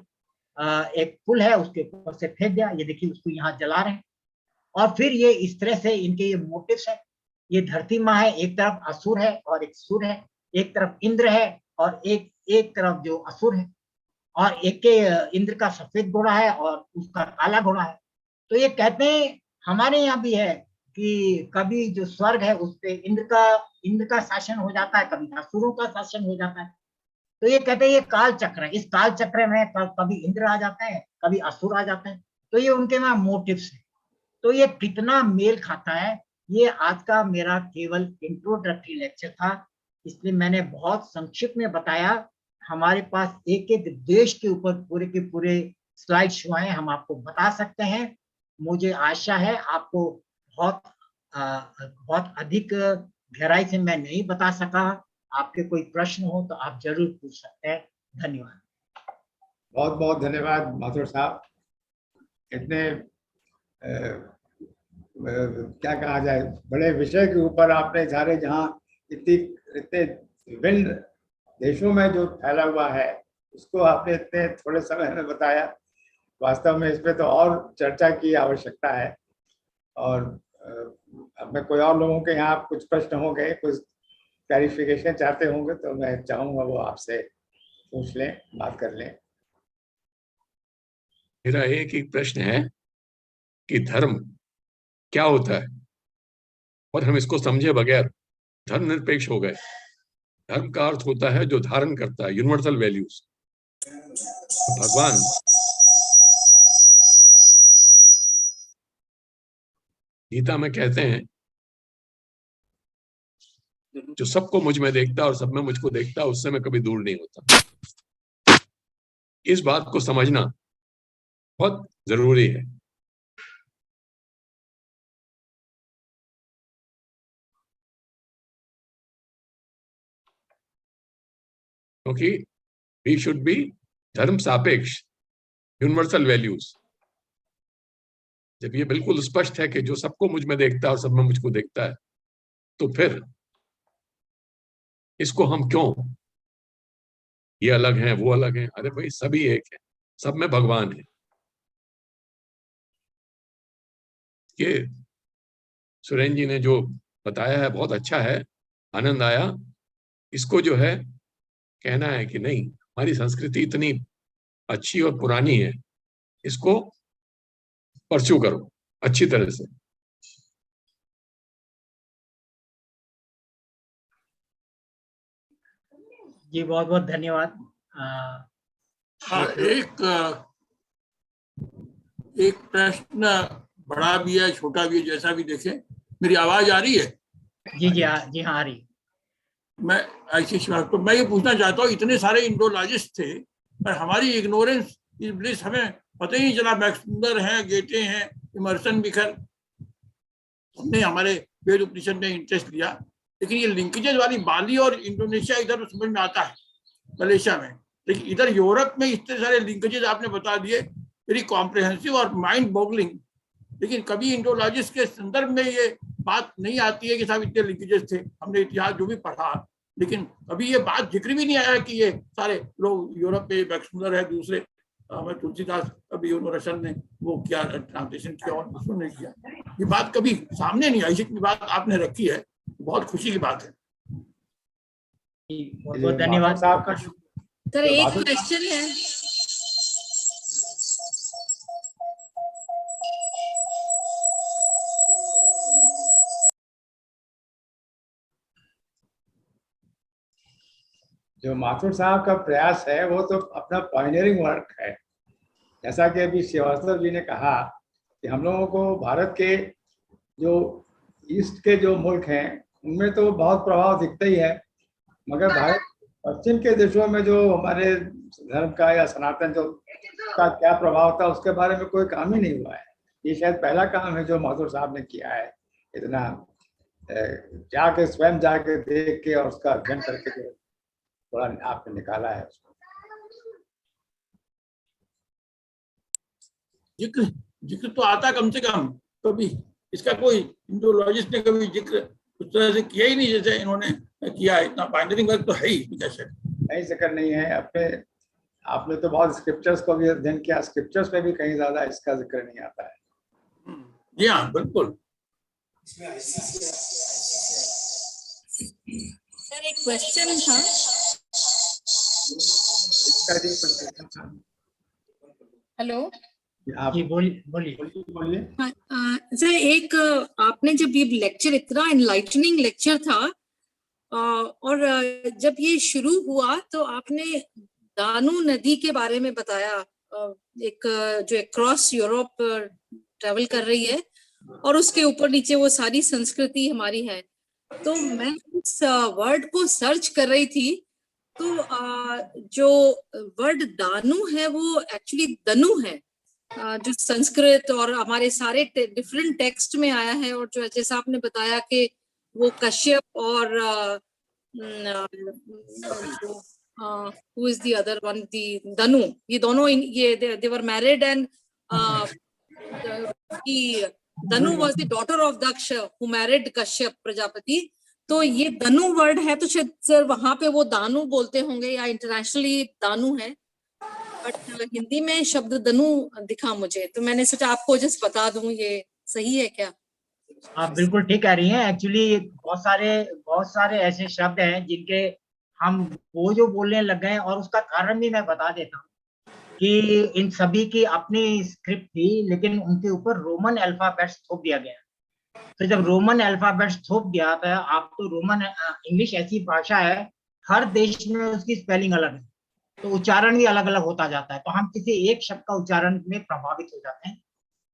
एक पुल है, उसके ऊपर से फेंक दिया। ये देखिए उसको यहाँ जला रहे हैं। और फिर ये इस तरह से इनके ये मोटिव्स है। ये धरती माँ है, एक तरफ असुर है और एक सुर है, एक तरफ इंद्र है और एक तरफ जो असुर है। और एक के इंद्र का सफेद घोड़ा है और उसका काला घोड़ा है। तो ये कहते हैं, हमारे यहाँ भी है कि कभी जो स्वर्ग है उस पे इंद्र का शासन हो जाता है, कभी असुरों का शासन हो जाता है। तो ये कहते हैं ये काल चक्र है। इस काल चक्र में कभी इंद्र आ जाते हैं, कभी असुर आ जाते हैं। तो ये उनके वहां मोटिव्स है। तो ये कितना मेल खाता है। ये आज का मेरा केवल इंट्रोडक्टरी लेक्चर था, इसलिए मैंने बहुत संक्षिप्त में बताया। हमारे पास एक एक देश के ऊपर पूरे के पूरे स्लाइड शो हैं, हम आपको बता सकते हैं। मुझे आशा है आपको बहुत अधिक गहराई से मैं नहीं बता सका। आपके कोई प्रश्न हो तो आप जरूर पूछ सकते हैं। धन्यवाद। बहुत बहुत धन्यवाद माथुर साहब। इतने क्या कहा जाए, बड़े विषय के ऊपर आपने सारे जहाँ इतने विभिन्न देशों में जो फैला हुआ है उसको आपने इतने थोड़े समय में बताया। वास्तव में इस पे तो और चर्चा की आवश्यकता है। और अब मैं कोई और लोगों के यहाँ कुछ प्रश्न होंगे, कुछ क्लैरिफिकेशन चाहते होंगे तो मैं चाहूँगा वो आपसे पूछ लें, बात कर लें। मेरा एक ही प्रश्न है कि धर्म क्या होता है, और हम इसको समझे बगैर धर्मनिरपेक्ष हो गए। धर्म का अर्थ होता है जो धारण करता है, यूनिवर्सल वैल्यूज। भगवान गीता में कहते हैं जो सबको मुझ में देखता और सब में मुझको देखता उससे मैं कभी दूर नहीं होता। इस बात को समझना बहुत जरूरी है। क्योंकि वी शुड बी धर्म सापेक्ष, यूनिवर्सल वैल्यूज। जब ये बिल्कुल स्पष्ट है कि जो सबको मुझ में देखता है और सब में मुझको देखता है, तो फिर इसको हम क्यों ये अलग हैं वो अलग हैं? अरे भाई सभी एक है, सब में भगवान है। ये सुरेन जी ने जो बताया है बहुत अच्छा है, आनंद आया। इसको जो है कहना है कि नहीं, हमारी संस्कृति इतनी अच्छी और पुरानी है, इसको परस्यू करो अच्छी तरह से। जी बहुत बहुत धन्यवाद। हाँ, एक प्रश्न बड़ा भी है छोटा भी है, जैसा भी देखें। मेरी आवाज आ रही है? जी जी जी हाँ आ रही। मैं तो मैं ये पूछना चाहता हूँ, इतने सारे इंडोलॉजिस्ट थे पर हमारी इग्नोरेंस इस ब्लिस हमें पता ही नहीं चला। मैक्समुलर हैं, गेटे हैं, इमर्सन बिखर, हमने हमारे वेद उपनिषद में इंटरेस्ट लिया। लेकिन ये लिंकेजेस वाली बाली और इंडोनेशिया इधर समझ में आता है, मलेशिया में, लेकिन इधर यूरोप में इतने सारे लिंकेजेस आपने बता दिए, वेरी कॉम्प्रिहेंसिव और माइंड बॉगलिंग। लेकिन कभी इंडोलॉजिस्ट के संदर्भ में ये बात नहीं आती है कि साहब इतने लिंकेजेस थे। हमने इतिहास जो भी पढ़ा, लेकिन अभी ये बात जिक्र भी नहीं आया कि ये सारे लोग यूरोप में मैक्समुलर है, दूसरे हमें तुलसीदास अभी रसन ने वो किया, ट्रांसलेशन किया और उसने किया। ये बात कभी सामने नहीं आई, जितनी बात आपने रखी है, बहुत खुशी की बात है। बहुत बहुत धन्यवाद साहब का। सर एक क्वेश्चन है। जो माथुर साहब का प्रयास है वो तो अपना पायनियरिंग वर्क है। जैसा कि अभी श्रीवास्तव जी ने कहा कि हम लोगों को भारत के जो ईस्ट के जो मुल्क हैं उनमें तो बहुत प्रभाव दिखता ही है, मगर भारत पश्चिम के देशों में जो हमारे धर्म का या सनातन जो का क्या प्रभाव था उसके बारे में कोई काम ही नहीं हुआ है। ये शायद पहला काम है जो माथुर साहब ने किया है, इतना जाके स्वयं जाके देख के और उसका अध्ययन करके जो थोड़ा आपने निकाला है उसको। जिक्र तो आता कम से कम, कभी इसका कोई इंडोलॉजिस्ट ने कभी जिक्र उस तरह से किया ही नहीं जैसे इन्होंने किया। इतना पायनियरिंग वर्क तो है ही कैसे नहीं, जिक्र नहीं है। आपने तो बहुत स्क्रिप्चर्स को भी अध्ययन किया, स्क्रिप्चर्स में भी कहीं ज्यादा इसका जिक्र नहीं आता है। जी हाँ बिल्कुल। सर एक क्वेश्चन था। हेलो जी बोलिए। सर एक आपने जब ये लेक्चर, इतना एनलाइटनिंग लेक्चर था, और जब ये शुरू हुआ तो आपने दानू नदी के बारे में बताया, एक जो अक्रॉस यूरोप ट्रेवल कर रही है और उसके ऊपर नीचे वो सारी संस्कृति हमारी है। तो मैं इस वर्ड को सर्च कर रही थी तो जो वर्ड दानु है वो एक्चुअली दनु है, जो संस्कृत और हमारे सारे डिफरेंट टेक्स्ट में आया है। और जो जैसा आपने बताया कि वो कश्यप और who is the other one, the Danu, ये दोनों ये they were married and Danu was the daughter of Daksha who married Kashyap Prajapati. तो ये दनु वर्ड है, तो शायद सर वहां पे वो दानु बोलते होंगे या इंटरनेशनली दानु है, बट हिंदी में शब्द दनु दिखा मुझे, तो मैंने सोचा आपको जस्ट बता दूं, ये सही है क्या? आप बिल्कुल ठीक कह रही हैं। एक्चुअली बहुत सारे ऐसे शब्द हैं जिनके हम वो जो बोलने लग गए, और उसका कारण भी मैं बता देता हूँ कि इन सभी की अपनी स्क्रिप्ट थी, लेकिन उनके ऊपर रोमन अल्फाबेट्स थोप दिया गया। तो जब रोमन अल्फाबेट्स थोप दिया था, आप तो रोमन इंग्लिश ऐसी भाषा है, हर देश में उसकी स्पेलिंग अलग है, तो उच्चारण भी अलग अलग होता जाता है, तो हम किसी एक शब्द का उच्चारण में प्रभावित हो जाते हैं।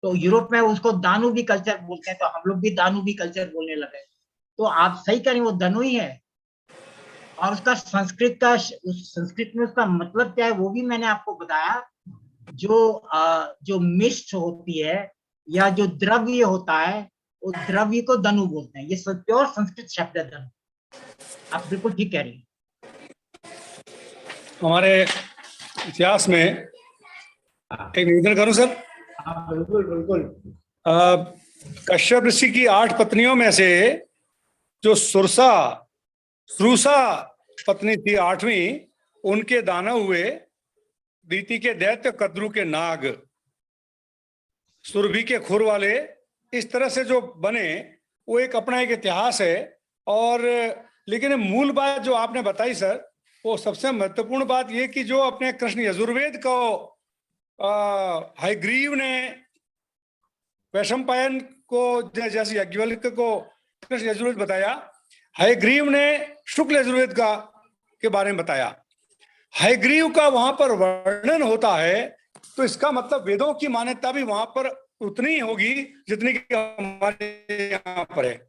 तो यूरोप में उसको दानु भी कल्चर बोलते हैं, तो हम लोग भी दानु भी कल्चर बोलने लगे। तो आप सही कह रही, वो दनु ही है। और उसका संस्कृत में उसका मतलब क्या है वो भी मैंने आपको बताया। जो मिस्ट होती है या जो द्रव्य होता है, उस द्रव्य को दनु बोलते हैं। ये प्योर संस्कृत शब्द है दनु। आप बिल्कुल ठीक कह रही हैं। हमारे इतिहास में एक निवेदन करूं सर? बिल्कुल बिल्कुल। कश्यप ऋषि की 8 पत्नियों में से जो सुरुसा पत्नी थी 8वीं, उनके दानव हुए दीति के दैत्य, कद्रु के नाग, सुरभि के खुर वाले। इस तरह से जो बने वो एक अपना एक इतिहास है। और लेकिन मूल बात जो आपने बताई सर, वो सबसे महत्वपूर्ण बात ये कि जो अपने कृष्ण यजुर्वेद को हयग्रीव ने वैशंपायन को, जैसे याज्ञवल्क्य को कृष्ण यजुर्वेद बताया, हयग्रीव ने शुक्ल यजुर्वेद का के बारे में बताया। हयग्रीव का वहां पर वर्णन होता है, तो इसका मतलब वेदों की मान्यता भी वहां पर उतनी ही होगी जितनी कि हमारे यहाँ पर है।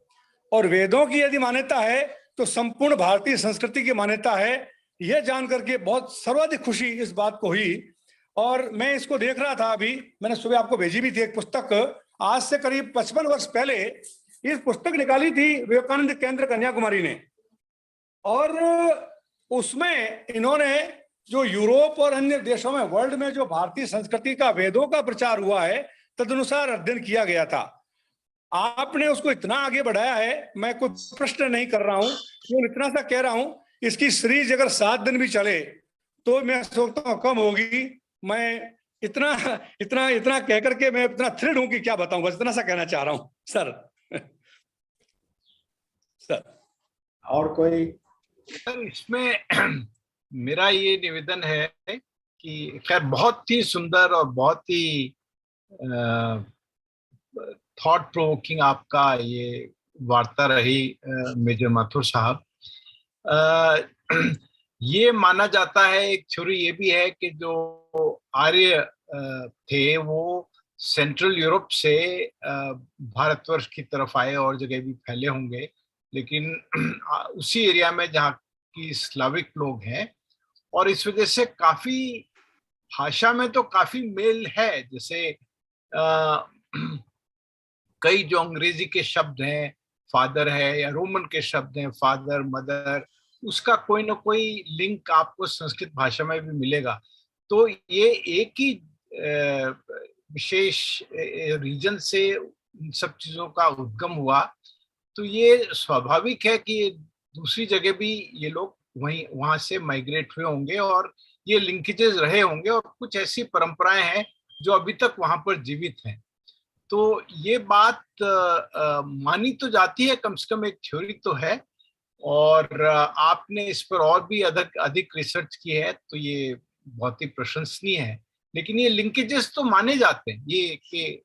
और वेदों की यदि मान्यता है तो संपूर्ण भारतीय संस्कृति की मान्यता है। यह जान करके बहुत सर्वाधिक खुशी इस बात को हुई। और मैं इसको देख रहा था, अभी मैंने सुबह आपको भेजी भी थी एक पुस्तक, आज से करीब 55 वर्ष पहले इस पुस्तक निकाली थी विवेकानंद केंद्र कन्याकुमारी ने। और उसमें इन्होंने जो यूरोप और अन्य देशों में, वर्ल्ड में जो भारतीय संस्कृति का, वेदों का प्रचार हुआ है, तदनुसार अध्ययन किया गया था। आपने उसको इतना आगे बढ़ाया है, मैं कोई प्रश्न नहीं कर रहा हूं, केवल इतना सा कह रहा हूं, इसकी सीरीज अगर 7 दिन भी चले तो मैं सोचता हूं कम होगी। मैं इतना कह करके मैं इतना थ्रिल्ड हूं कि क्या बताऊं, बस इतना सा कहना चाह रहा हूं सर। सर और कोई? सर इसमें मेरा ये निवेदन है कि खैर बहुत ही सुंदर और बहुत ही थॉट प्रोवोकिंग आपका ये वार्ता रही मेजर माथुर साहब। ये माना जाता है, एक थ्योरी ये भी है कि जो आर्य थे वो सेंट्रल यूरोप से भारतवर्ष की तरफ आए और जगह भी फैले होंगे, लेकिन उसी एरिया में जहाँ की स्लाविक लोग हैं, और इस वजह से काफी भाषा में तो काफी मेल है। जैसे कई जो अंग्रेजी के शब्द हैं फादर है, या रोमन के शब्द हैं फादर मदर, उसका कोई ना कोई लिंक आपको संस्कृत भाषा में भी मिलेगा। तो ये एक ही विशेष रीजन से इन सब चीजों का उद्गम हुआ, तो ये स्वाभाविक है कि दूसरी जगह भी ये लोग वहां से माइग्रेट हुए होंगे और ये लिंकेजेस रहे होंगे, और कुछ ऐसी परंपराएं हैं जो अभी तक वहां पर जीवित हैं। तो ये बात मानी तो जाती है, कम से कम एक थ्योरी तो है। और आपने इस पर और भी अधिक रिसर्च की है, तो ये बहुत ही प्रशंसनीय है। लेकिन ये लिंकेजेस तो माने जाते हैं, ये कि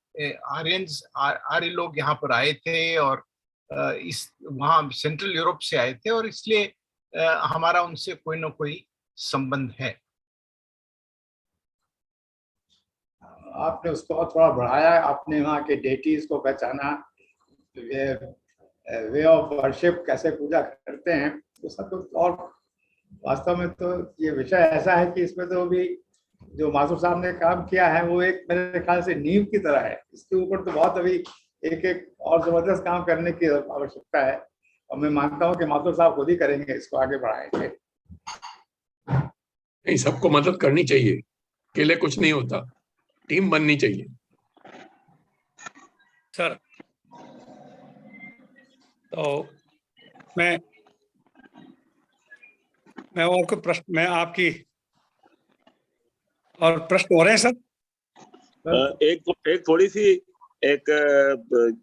आर्य लोग यहाँ पर आए थे और वहाँ सेंट्रल यूरोप से आए थे, और इसलिए हमारा उनसे कोई ना कोई संबंध है। आपने उसको थोड़ा बढ़ाया, आपने वहाँ के डेटीज को पहचाना, वे ऑफ वर्शिप कैसे पूजा करते हैं, तो सब कुछ और वास्तव में तो ये विषय ऐसा है कि इसमें तो भी जो माथुर साहब ने काम किया है वो एक मेरे ख्याल से नींव की तरह है। इसके ऊपर तो बहुत अभी एक एक और जबरदस्त काम करने की आवश्यकता है, और मैं मानता हूँ कि माथुर साहब खुद ही करेंगे, इसको आगे बढ़ाएंगे। नहीं, सबको मदद करनी चाहिए, अकेले कुछ नहीं होता, टीम बननी चाहिए। सर तो मैं और कोई प्रश्न, मैं आपकी और प्रश्न हो रहे हैं सर? एक थोड़ी सी एक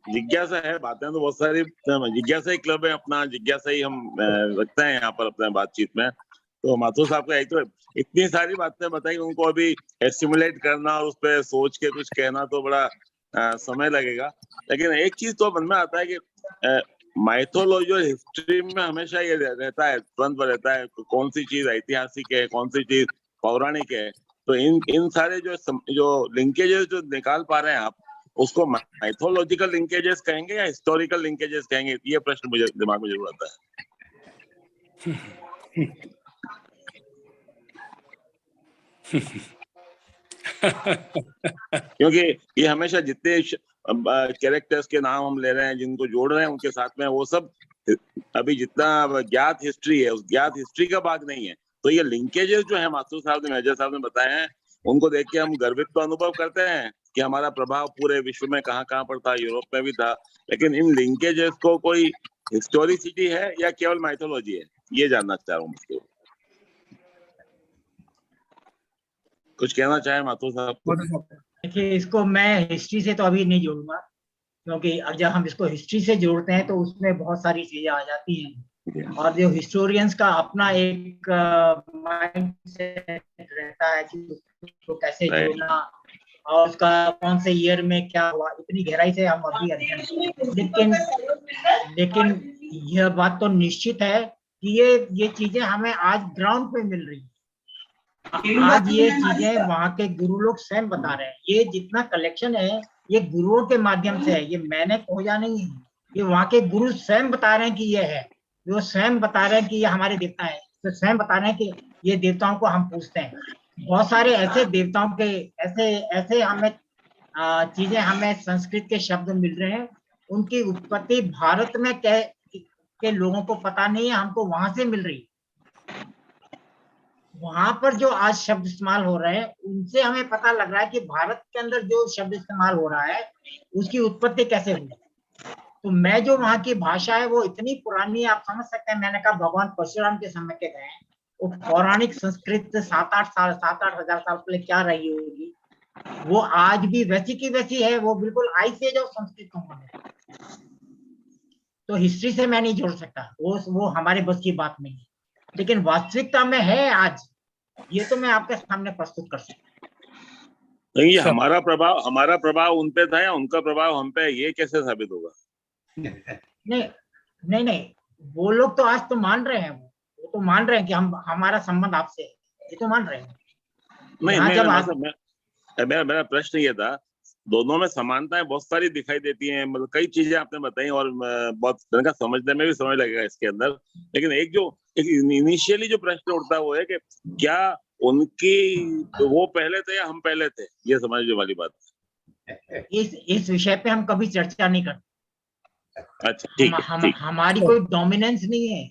जिज्ञासा है। बातें तो बहुत सारी, जिज्ञासा ही क्लब है अपना, जिज्ञासा ही हम रखते हैं यहाँ पर अपने बातचीत में। तो माथुर साहब का एक तो इतनी सारी बातें बताई, उनको अभी एस्टिमुलेट करना और उस पर सोच के कुछ कहना तो बड़ा समय लगेगा। लेकिन एक चीज तो मन में आता है कि माइथोलॉजी और हिस्ट्री में हमेशा ये रहता है, द्वंद्व रहता है, कौन सी चीज ऐतिहासिक है, कौन सी चीज पौराणिक है। तो इन सारे जो लिंकेजेस जो निकाल पा रहे हैं आप, उसको माइथोलॉजिकल लिंकेजेस कहेंगे या हिस्टोरिकल लिंकेजेस कहेंगे? ये प्रश्न मुझे दिमाग में जरूर आता है। क्योंकि ये हमेशा जितने कैरेक्टर्स के नाम हम ले रहे हैं, जिनको जोड़ रहे हैं उनके साथ में, वो सब अभी जितना ज्ञात हिस्ट्री है उस ज्ञात हिस्ट्री का भाग नहीं है। तो ये लिंकेजेस जो है माथुर साहब ने, मेजर साहब ने बताए हैं, उनको देख के हम गर्वित तो अनुभव करते हैं कि हमारा प्रभाव पूरे विश्व में कहाँ कहाँ पर था, यूरोप में भी था। लेकिन इन लिंकेजेस को कोई हिस्टोरिसिटी है या केवल माइथोलॉजी है, ये जानना चाह रहा हूँ। कुछ कहना चाहे माथुर साहब? देखिए, इसको मैं हिस्ट्री से तो अभी नहीं जोड़ूंगा, क्योंकि अब जब हम इसको हिस्ट्री से जोड़ते हैं तो उसमें बहुत सारी चीजें आ जाती हैं, और जो हिस्टोरियंस का अपना एक माइंड सेट रहता है कि उसको कैसे जोड़ना और उसका कौन से ईयर में क्या हुआ, इतनी गहराई से हम अभी अध्ययन। लेकिन यह बात तो निश्चित है कि ये चीजें हमें आज ग्राउंड पे मिल रही है। आज ये चीजें वहाँ के गुरु लोग स्वयं बता रहे हैं। ये जितना कलेक्शन है ये गुरुओं के माध्यम से है, ये मैंने खोजा नहीं है, ये वहाँ के गुरु स्वयं बता रहे हैं कि ये है। वो स्वयं बता रहे हैं कि ये हमारे देवता है, तो स्वयं बता रहे हैं कि ये देवताओं को हम पूछते हैं। बहुत सारे ऐसे देवताओं के ऐसे हमें चीजें, हमें संस्कृत के शब्द मिल रहे हैं, उनकी उत्पत्ति भारत में के लोगों को पता नहीं है, हमको वहां से मिल रही है। वहां पर जो आज शब्द इस्तेमाल हो रहे हैं उनसे हमें पता लग रहा है कि भारत के अंदर जो शब्द इस्तेमाल हो रहा है उसकी उत्पत्ति कैसे हुई। तो मैं जो वहां की भाषा है वो इतनी पुरानी है, आप समझ सकते हैं। मैंने कहा भगवान परशुराम के समय के गए, वो पौराणिक संस्कृत 7-8 हजार साल पहले क्या रही होगी, वो आज भी वैसी की वैसी है, वो बिल्कुल आई से जो संस्कृत है। तो हिस्ट्री से मैं नहीं जोड़ सकता, वो हमारे बस की बात नहीं है, लेकिन वास्तविकता में है आज, ये तो मैं आपके सामने प्रस्तुत कर सकता हूँ। नहीं, हमारा प्रभाव उन पे था या उनका प्रभाव हम पे, ये कैसे साबित होगा? नहीं, वो लोग तो आज तो मान रहे हैं, वो तो मान रहे हैं कि हमारा संबंध आपसे है, ये तो मान रहे हैं। मेरा प्रश्न ये था, दोनों में समानताएं बहुत सारी दिखाई देती हैं, मतलब कई चीजें आपने बताई और बहुत समझने में भी समय लगेगा इसके अंदर। लेकिन एक इनिशियली जो प्रश्न उठता है वो है कि क्या उनकी वो पहले थे या हम पहले थे, ये समझने वाली बात है। इस विषय पे हम कभी चर्चा नहीं करते। अच्छा, ठीक है। हमारी कोई डोमिनेंस नहीं है।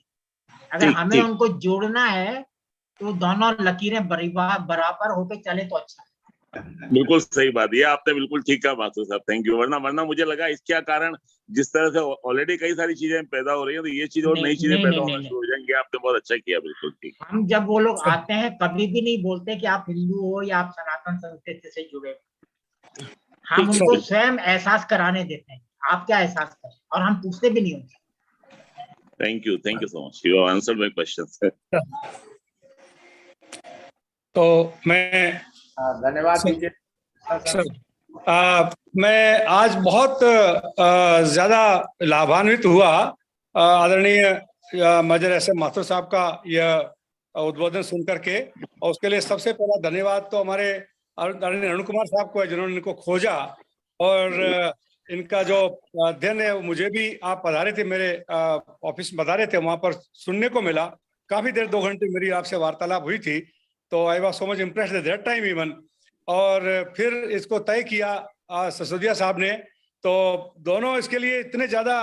अगर हमें उनको जोड़ना है तो दोनों लकीरें बराबर होके चले तो अच्छा है। बिल्कुल सही बात, ये आपने बिल्कुल ठीक कहा माथुर साहब, थैंक यू। वरना मुझे लगा इसके कारण जिस तरह से ऑलरेडी कई सारी चीजें पैदा हो रही है, तो ये चीज और नई चीजें पैदा होना शुरू हो जाएंगी। आपने बहुत अच्छा किया, बिल्कुल ठीक। हम जब वो लोग आते हैं कभी भी नहीं बोलते कि आप हिंदू हो या आप सनातन संस्कृति से जुड़े, हम उनको स्वयं एहसास कराने देते हैं, आप क्या एहसास करें, और हम पूछते भी नहीं होते। Thank you so much, you have answered my questions. तो मैं धन्यवाद दीजिए सर। मैं आज बहुत ज्यादा लाभान्वित हुआ आदरणीय मेजर एस एम माथुर साहब का यह उद्बोधन सुन करके, और उसके लिए सबसे पहला धन्यवाद तो हमारे आदरणीय अरुण कुमार साहब को है, जिन्होंने इनको खोजा, और इनका जो अध्ययन है मुझे भी, आप पधारे थे मेरे ऑफिस में, पधारे थे, वहां पर सुनने को मिला। काफी देर 2 घंटे मेरी आपसे वार्तालाप हुई थी, तो I was so much impressed at that time even. और फिर इसको तय किया सिसोदिया साहब ने, तो दोनों इसके लिए इतने ज्यादा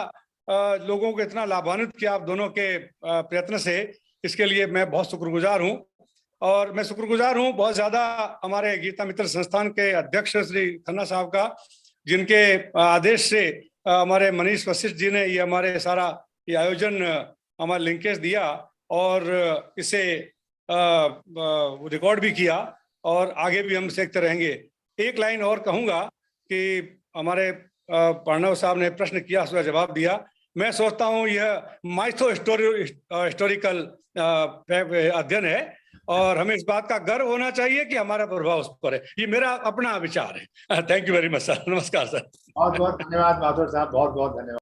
लोगों को इतना लाभान्वित किया आप दोनों के प्रयत्न से, इसके लिए मैं बहुत शुक्रगुजार हूँ। और मैं शुक्रगुजार हूँ बहुत ज्यादा हमारे गीता मित्र संस्थान के अध्यक्ष श्री खन्ना साहब का, जिनके आदेश से हमारे मनीष वशिष्ठ जी ने ये हमारे सारा ये आयोजन हमारा लिंकेज दिया और इसे रिकॉर्ड भी किया, और आगे भी हम सीखते रहेंगे। एक लाइन और कहूँगा कि हमारे प्रणव साहब ने प्रश्न किया, उसका जवाब दिया। मैं सोचता हूँ यह माइथो हिस्टोरिकल अध्ययन है, और हमें इस बात का गर्व होना चाहिए कि हमारा प्रभाव उस पर है। ये मेरा अपना विचार है। Thank you very much sir. नमस्कार सर। बहुत बहुत धन्यवाद माथुर साहब, बहुत बहुत धन्यवाद।